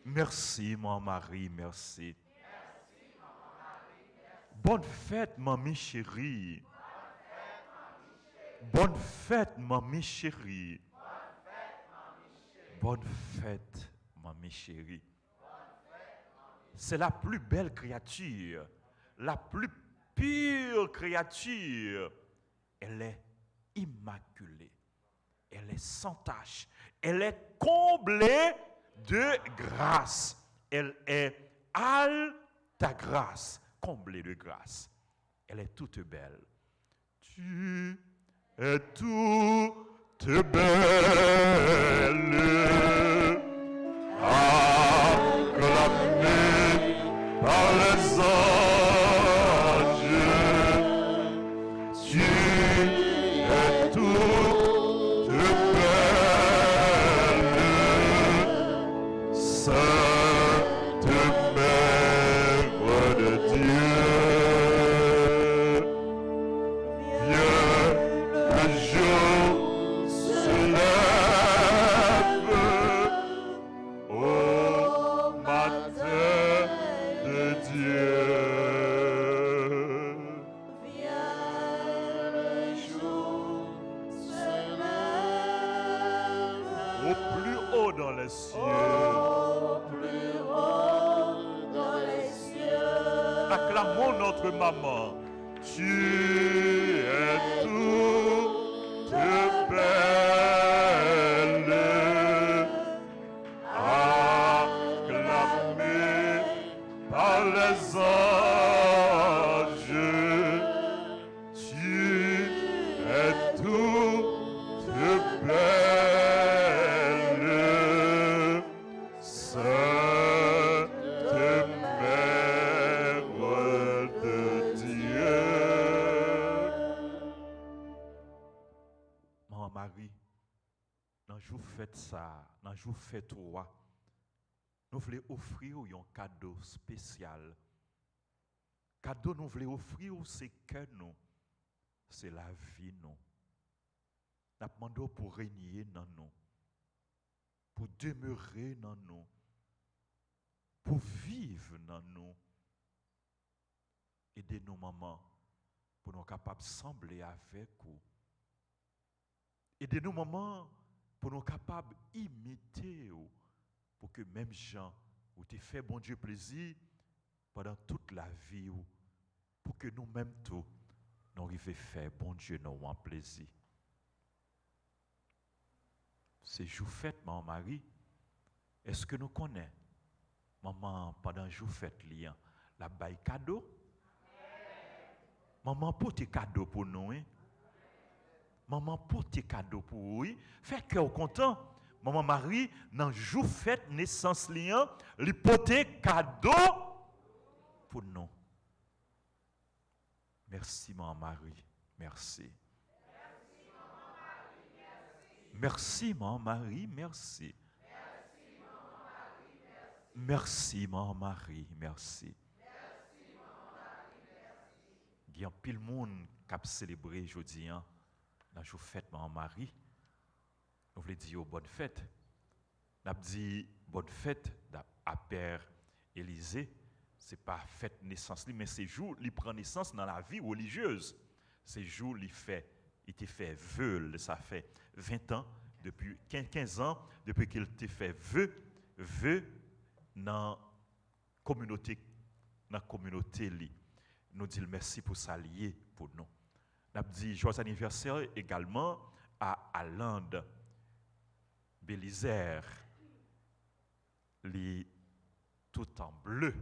S2: Merci, mon mari, merci. Bonne fête, mamie chérie. Bonne fête, mamie chérie. Bonne fête, mamie chérie. C'est la plus belle créature, la plus pure créature. Elle est immaculée. Elle est sans tache. Elle est comblée de grâce. Elle est ta grâce, comblée de grâce. Elle est toute belle. Tu es toute belle, acclamée par les anges. Tu es toute belle, Sainte Mère de Dieu. Viens, le jour se lève. Au plus haut dans les cieux.
S1: Au plus haut dans les cieux.
S2: Acclamons notre maman. Tu es toute belle, acclamée par les anges. Tu es toute belle, Sainte Mère de Dieu. Maman Marie, dans jour fête ça, dans jour fête roi, nous voulons offrir un cadeau spécial. Cadeau nous voulons offrir, c'est que nous, c'est la vie nous. Nous demandons pour régner dans nous, pour demeurer dans nous, pour vivre dans nous. Aidez-nous, maman, pour nous capables de sembler avec vous. Aidez-nous, maman, pour nous capables d'imiter vous, pour que même gens, où tu fais bon Dieu plaisir pendant toute la vie, pour que nous-mêmes tous, nous arrivions à faire bon Dieu nous en plaisir. C'est jour fête, maman Marie. Est-ce que nous connaissons, maman, pendant jour fête, la baille cadeau? Maman, pour tes cadeaux pour nous, hein? Maman, pour tes cadeaux pour vous, fait cœur content. Maman Marie, dans jour fête naissance liant, li pote cadeau pour nous. Merci maman Marie, merci. Merci maman Marie, merci. Merci maman Marie, merci. Il y a pile monde qui a célébré aujourd'hui dans jour fête maman Marie. Nous voulons dire bonne fête. Nous avons dit bonne fête à Père Élisée. Ce n'est pas fête naissance, mais c'est jour il prend naissance dans la vie religieuse. C'est jour il te fait vœu, ça fait 20 ans, depuis 15 ans, depuis qu'il te fait vœu dans la communauté. Nous disons merci pour ça lié pour nous. Nous avons dit joyeux anniversaire également à Allende. Bélisère, tout en bleu.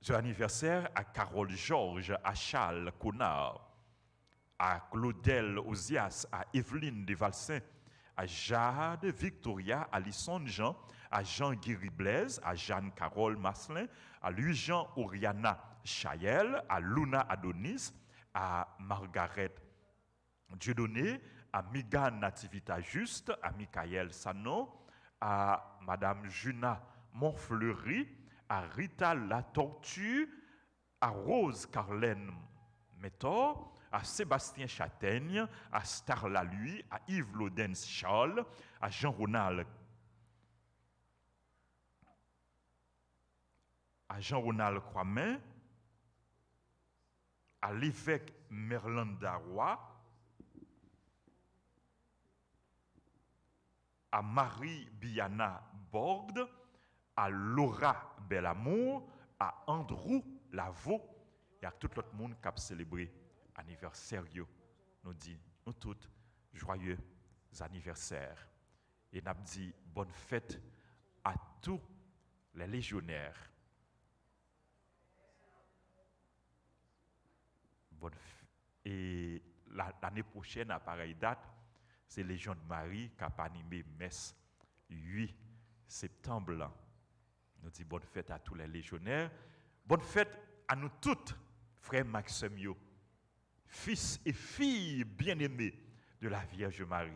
S2: Joyeux anniversaire à Carole Georges, à Charles Conard, à Claudel Ozias, à Evelyne de Valsin, à Jade Victoria, à Lisson Jean, à Jean-Guy Blaise, à Jeanne-Carole Maslin, à Louis-Jean Oriana Chayel, à Luna Adonis, à Margaret Dieudonné, à Migan Nativita Juste, à Michael Sanon, à Madame Juna Montfleury, à Rita La Tortue, à Rose Carlène Méthor, à Sébastien Châtaigne, à Starla Lui, à Yves Laudens Charles, à Jean-Ronald Croimet, à l'évêque Merlin Darrois, à Marie Biana Borde, à Laura Belamour, à Andrew Lavaux et à tout l'autre monde qui a célébré anniversaire. Nous disons, nous tous, joyeux anniversaire. Et nous dit bonne fête à tous les légionnaires. Et l'année prochaine, à pareille date, c'est Légion de Marie qui a animé messe 8 septembre. Là. Nous disons bonne fête à tous les légionnaires. Bonne fête à nous toutes, frères Maxime, fils et filles bien-aimés de la Vierge Marie.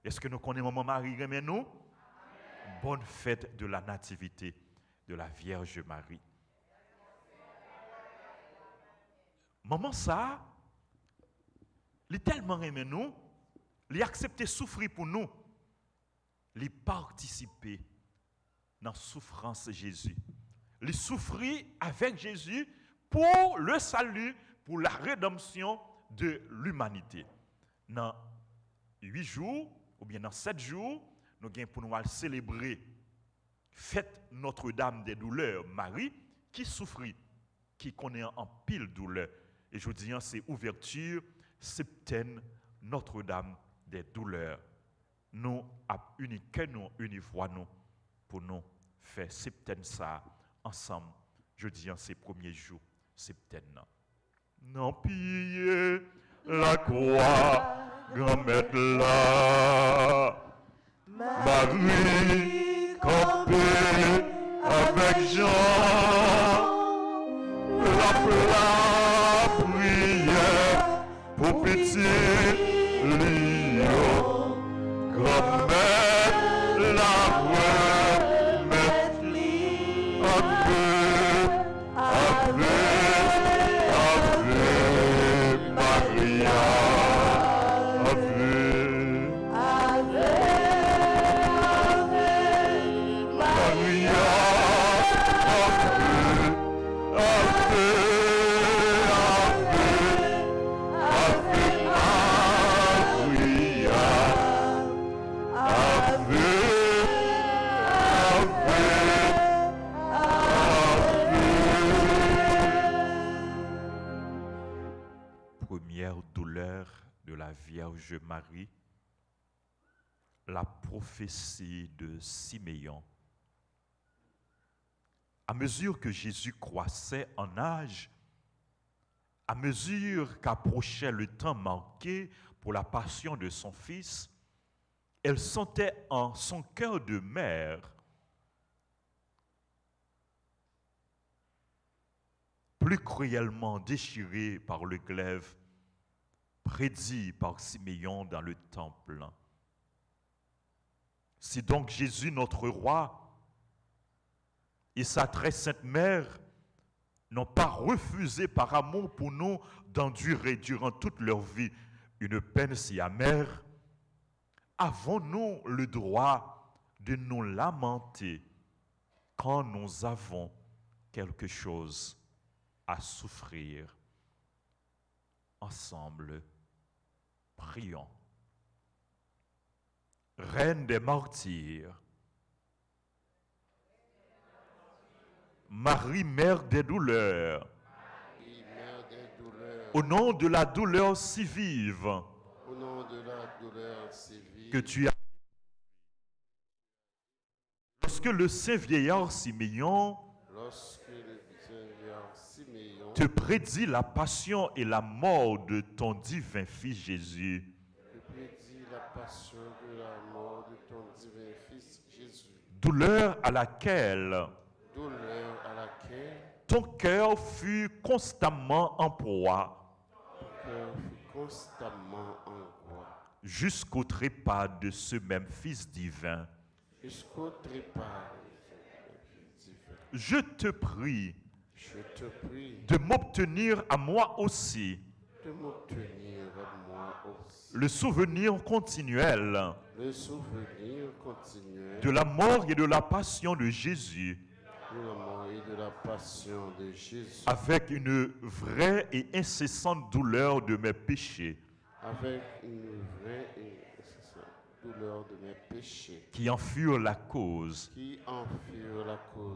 S2: Est-ce que nous connaissons Maman Marie, mais nous? Amen. Bonne fête de la nativité de la Vierge Marie. Maman ça, il est tellement aimé nous, il a accepté souffrir pour nous, il participer dans la souffrance de Jésus. Il souffrit avec Jésus pour le salut, pour la rédemption de l'humanité. Dans 8 jours, ou bien dans 7 jours, nous gagnons pour nous aller célébrer fête Notre-Dame des douleurs, Marie, qui souffrit, qui connaît en pile douleur. Et je dis, c'est ouverture, septaine Notre-Dame des douleurs. Nous avons une voix nous pour nous faire septaine ça ensemble. Je dis en ces premiers jours, septaine. Non pillez la croix, grand-mère là. Marie, campée avec Jean, la prière pour petit lion, grand-mère la remettre Ave Maria, Première douleur de la Vierge Marie, la prophétie de Siméon. À mesure que Jésus croissait en âge, à mesure qu'approchait le temps marqué pour la passion de son Fils, elle sentait en son cœur de mère plus cruellement déchiré par le glaive prédit par Siméon dans le temple. Si donc Jésus, notre roi, et sa très sainte mère n'ont pas refusé par amour pour nous d'endurer durant toute leur vie une peine si amère, avons-nous le droit de nous lamenter quand nous avons quelque chose à souffrir? Ensemble, prions. Reine des martyrs, Marie, mère des douleurs, au nom de la douleur si vive, que tu as, lorsque le saint vieillard Siméon te prédit la passion et la mort de ton divin Fils Jésus, douleur à laquelle ton cœur fut constamment en proie jusqu'au trépas de ce même Fils divin. Je te prie de m'obtenir à moi aussi le souvenir continuel de la mort et de la passion de Jésus, avec une vraie et incessante douleur de mes péchés, qui en furent la cause,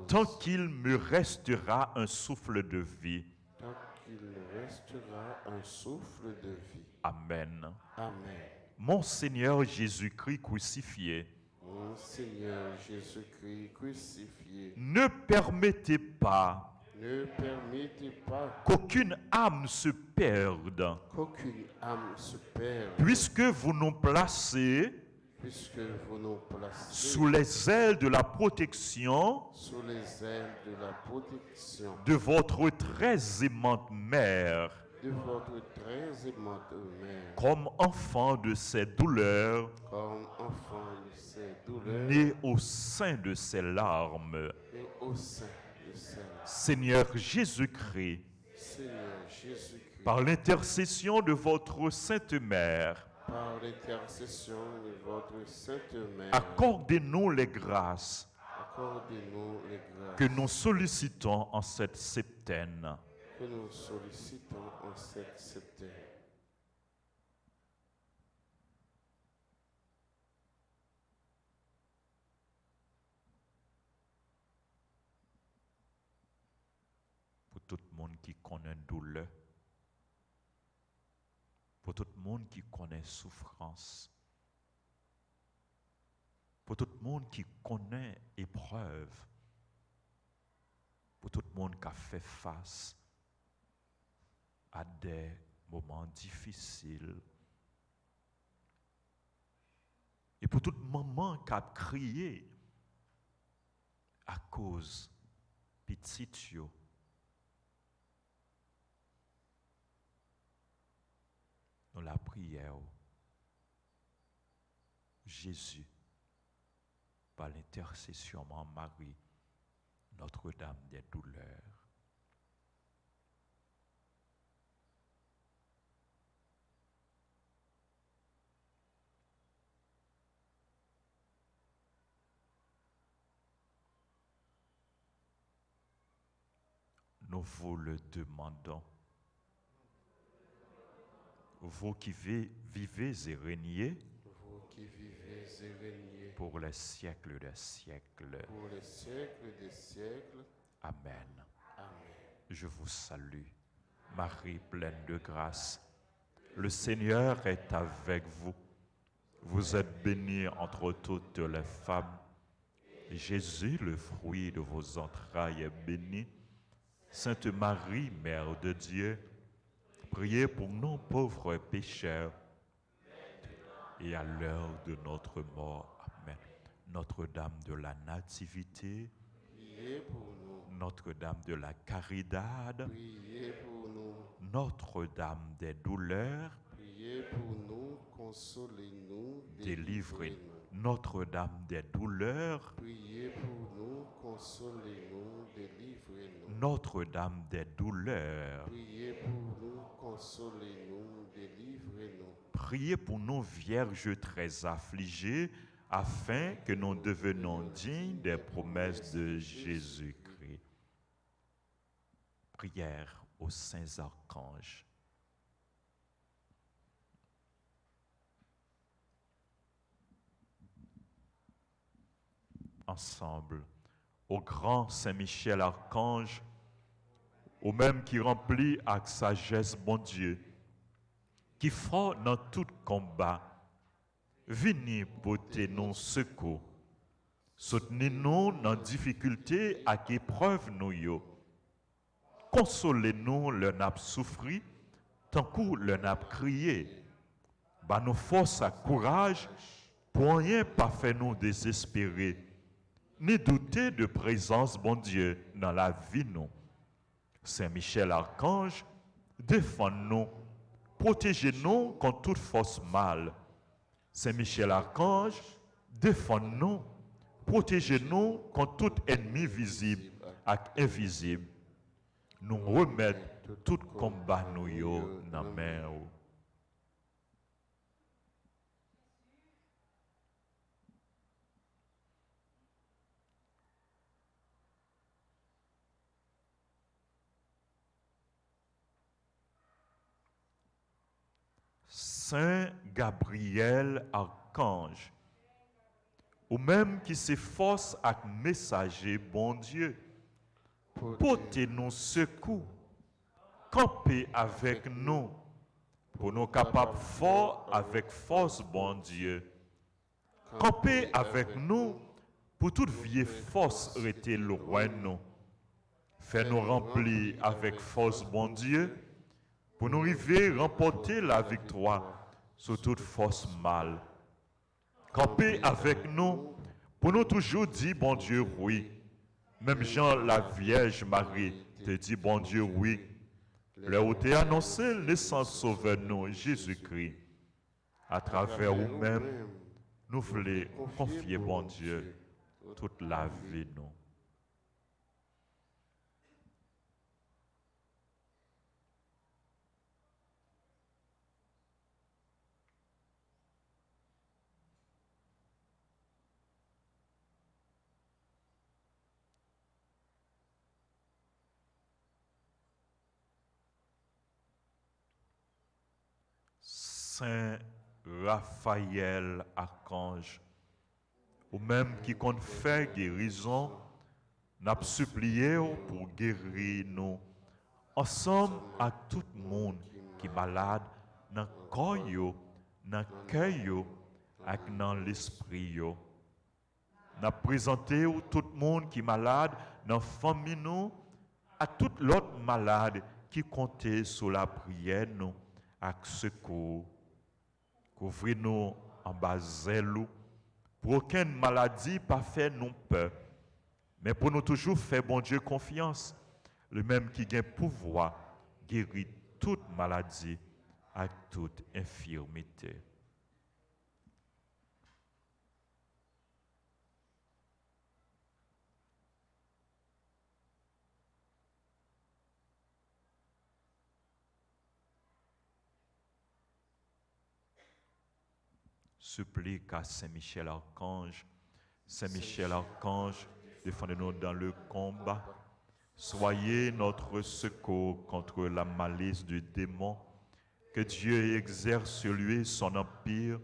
S2: tant qu'il me restera un souffle de vie. Amen. Mon Seigneur Jésus-Christ crucifié, ne permettez pas qu'aucune âme se perde, puisque vous nous placez sous les ailes de la protection de votre très aimante mère, comme enfant de ses douleurs, né au sein de ses larmes. Seigneur Jésus-Christ, par l'intercession de votre Sainte Mère, accordez-nous les grâces que nous sollicitons en cette septaine. qui connaît douleur, pour tout le monde qui connaît souffrance, pour tout le monde qui connaît épreuve, pour tout le monde qui a fait face à des moments difficiles, et pour toute maman qui a crié à cause petit yo. Dans la prière, Jésus, par l'intercession de Marie, Notre-Dame des douleurs, nous vous le demandons. Vous qui vivez et régnez,
S3: Vous qui vivez et régnez
S2: pour les siècles des siècles.
S3: pour les siècles des siècles.
S2: Amen.
S3: Amen.
S2: Je vous salue, Marie pleine de grâce. Le Seigneur est avec vous. Vous êtes bénie entre toutes les femmes. Et Jésus, le fruit de vos entrailles, est béni. Sainte Marie, Mère de Dieu, priez pour nous pauvres pécheurs et à l'heure de notre mort. Amen. Notre-Dame de la Nativité,
S3: Priez pour nous.
S2: Notre-Dame de la Caridad,
S3: Priez pour nous.
S2: Notre-Dame des douleurs,
S3: Priez pour nous. Consolez-nous.
S2: délivrez-nous. Notre-Dame des douleurs,
S3: Priez pour nous. Consolez-nous. Délivrez-nous.
S2: Notre-Dame des douleurs,
S3: Priez pour nous. Consolez-nous. Délivrez-nous.
S2: priez pour nous, vierges très affligées, afin que nous devenions dignes des promesses de Jésus-Christ. Prière aux saints archanges. Ensemble, au grand Saint-Michel archange, au même qui remplit avec sagesse bon Dieu, qui fort dans tout combat, venez porter nos secours, soutenez-nous dans difficulté à épreuve nous yo, consolez-nous le nap souffri, tant que le nap crié, bah nous force à courage, pour rien pas faire nous désespérer, ni douter de présence bon Dieu dans la vie nous. Saint Michel archange, défends-nous, protégez-nous contre toute force mal. Saint Michel archange, défends-nous, protégez-nous contre tout ennemi visible et invisible. Nous remettons tout combat nous yo dans la main. Saint Gabriel archange, ou même qui s'efforce à messager bon Dieu, portez-nous secours, campez avec nous, pour nous capables fort avec force bon Dieu. Campez avec nous, pour toute vieille force rester loin de nous. Fais-nous remplir avec force bon Dieu, pour nous arriver à remporter la victoire sur toute force mal. Campez avec nous, pour nous toujours dire bon Dieu oui. Même Jean la Vierge Marie te dit bon Dieu oui. Leur où t'es annoncé naissance sauveur nous, Jésus-Christ. À travers nous-mêmes, nous voulons confier bon Dieu toute la vie nous. Saint Raphaël archange, ou même qui compte faire guérison, n'a supplié pour guérir nous ensemble avec tout le monde qui est malade, dans le corps, dans le cœur, et dans l'esprit. Nous présentons tout le monde qui est malade, dans la famille, nous, à tout l'autre malade qui comptait sur la prière, nous, avec secours. Couvrez-nous en bas zèle, pour aucune maladie pas faire nous peur, mais pour nous toujours faire bon Dieu confiance, le même qui a pouvoir guérir toute maladie et toute infirmité. Supplique à Saint-Michel Archange. Saint-Michel Archange, défendez-nous dans le combat. Soyez notre secours contre la malice du démon. Que Dieu exerce sur lui son empire.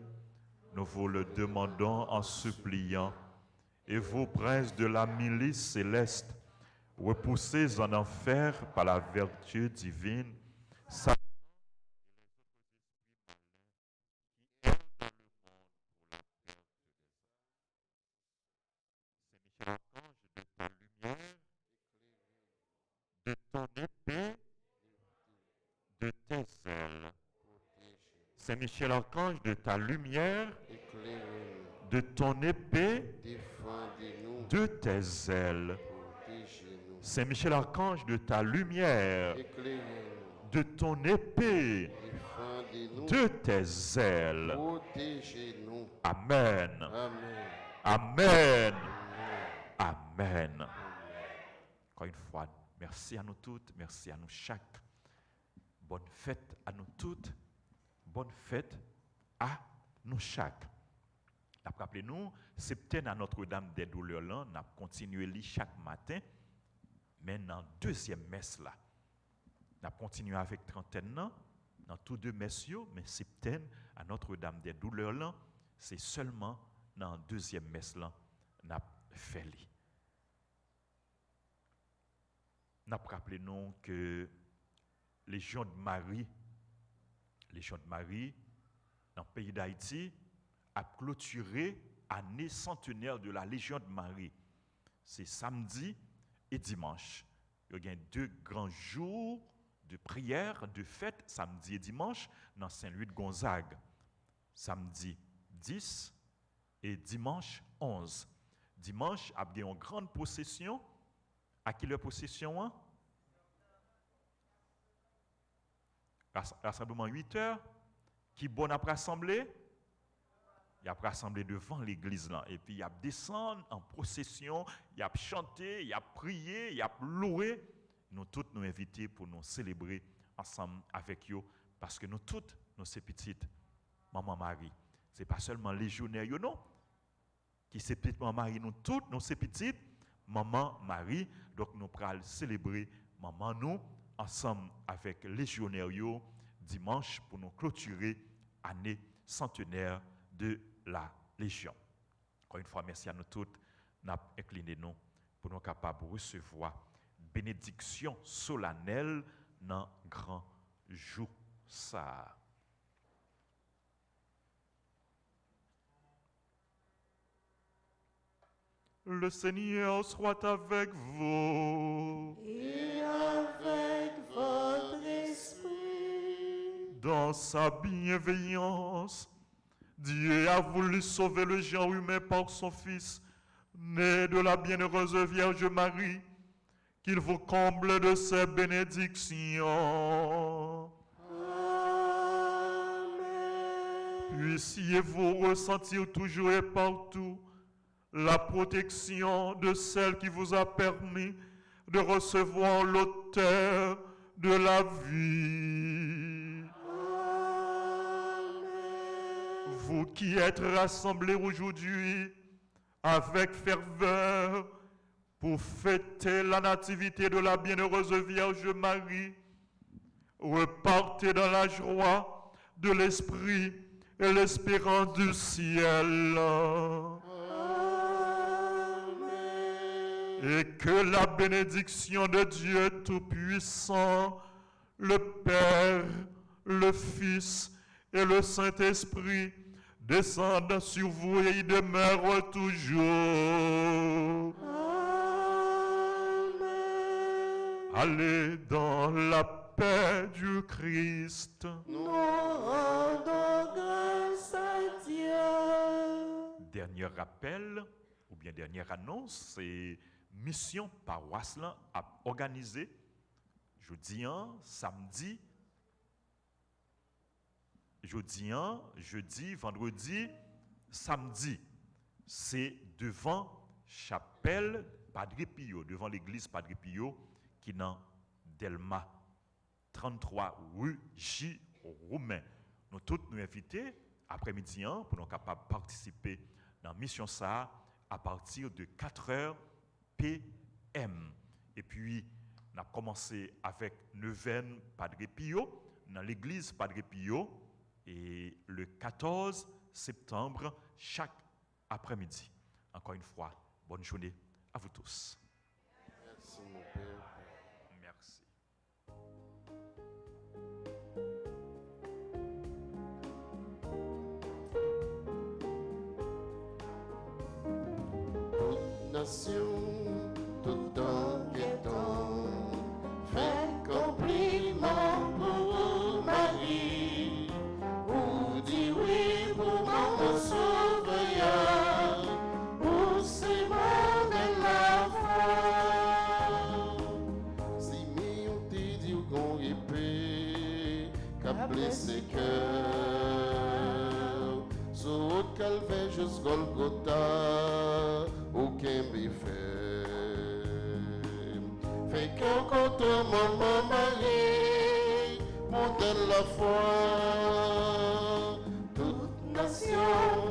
S2: Nous vous le demandons en suppliant. Et vous, princes de la milice céleste, repoussés en enfer par la vertu divine, de ton épée, de tes ailes. Saint-Michel Archange, de ta lumière,
S3: Éclairez-nous,
S2: de ton épée,
S3: défendez-nous,
S2: de tes ailes.
S3: protégez-nous.
S2: Saint-Michel Archange, de ta lumière,
S3: Éclairez-nous,
S2: de ton épée,
S3: défendez-nous,
S2: de tes ailes.
S3: protégez-nous.
S2: Amen.
S3: Amen.
S2: Amen. Amen. Encore une fois, merci à nous toutes, merci à nous chaque. Bonne fête à nous toutes, bonne fête à nous chaque. Rappelez-nous, septaine à Notre-Dame des Douleurs, là, on a continué à lire chaque matin, mais dans la deuxième messe, là, on a continué avec trentaine, dans tous deux messes, mais septaine à Notre-Dame des Douleurs, là, c'est seulement dans la deuxième messe, là, on a fait lire. Nous rappelons que Légion de Marie, dans le pays d'Haïti, a clôturé l'année centenaire de la Légion de Marie. C'est samedi et dimanche. Il y a deux grands jours de prière, de fête, samedi et dimanche, dans Saint-Louis de Gonzague. Samedi 10 et dimanche 11. Dimanche, il y a une grande procession. À qui leur possession? Hein? Rassemblement 8 heures. Qui bon après rassembler? Il a rassemblé devant l'église là. Et puis il a descendu en procession, il a chanté, il a prié, il a loué. Nous tous nous invités pour nous célébrer ensemble avec eux. Parce que nous toutes, nous sommes petites. Maman Marie. Ce n'est pas seulement légionnaires, non? Qui c'est petite Maman Marie, nous toutes, nous sommes petites. Maman Marie, donc nous allons célébrer Maman nous ensemble avec les légionnaires dimanche pour nous clôturer l'année centenaire de la Légion. Encore une fois, merci à nous toutes. Nous avons incliné nous pour nous capables de recevoir bénédiction solennelle dans grand jour ça. Le Seigneur soit avec vous.
S1: Et avec votre esprit.
S2: Dans sa bienveillance, Dieu a voulu sauver le genre humain par son Fils, né de la bienheureuse Vierge Marie, qu'il vous comble de ses bénédictions.
S1: Amen.
S2: Puissiez-vous ressentir toujours et partout la protection de celle qui vous a permis de recevoir l'auteur de la vie.
S1: Amen.
S2: Vous qui êtes rassemblés aujourd'hui avec ferveur pour fêter la nativité de la bienheureuse Vierge Marie, repartez dans la joie de l'Esprit et l'espérance du ciel.
S1: Amen.
S2: et que la bénédiction de Dieu Tout-Puissant, le Père, le Fils et le Saint-Esprit descendent sur vous et y demeurent toujours.
S1: Amen.
S2: Allez dans la paix du Christ.
S1: Nous rendons grâce à Dieu.
S2: Dernier rappel, ou bien dernière annonce, c'est Mission Paroisse là à organiser jeudi, samedi, jeudi, vendredi, samedi. C'est devant chapelle Padre Pio, devant l'église Padre Pio qui est dans Delma, 33 rue J. Roumain. Nous tous nous invités après-midi pour nous capables de participer dans la mission ça à partir de 4h p.m. Et puis, on a commencé avec neuvaine Padre Pio dans l'église Padre Pio et le 14 septembre chaque après-midi. Encore une fois, bonne journée à vous tous.
S3: Merci mon Père.
S2: Merci.
S3: Nation, tout en guettant, fait compliment pour Marie, ou dit oui pour mon sauveur, ou c'est mon de la foi. Si mi on te dit qu'on épée, qu'a blessé cœur, sur le calvaire jusqu'à Golgotha, aucun méfait. Fait qu'un contre maman Marie, monte la foi, toute nation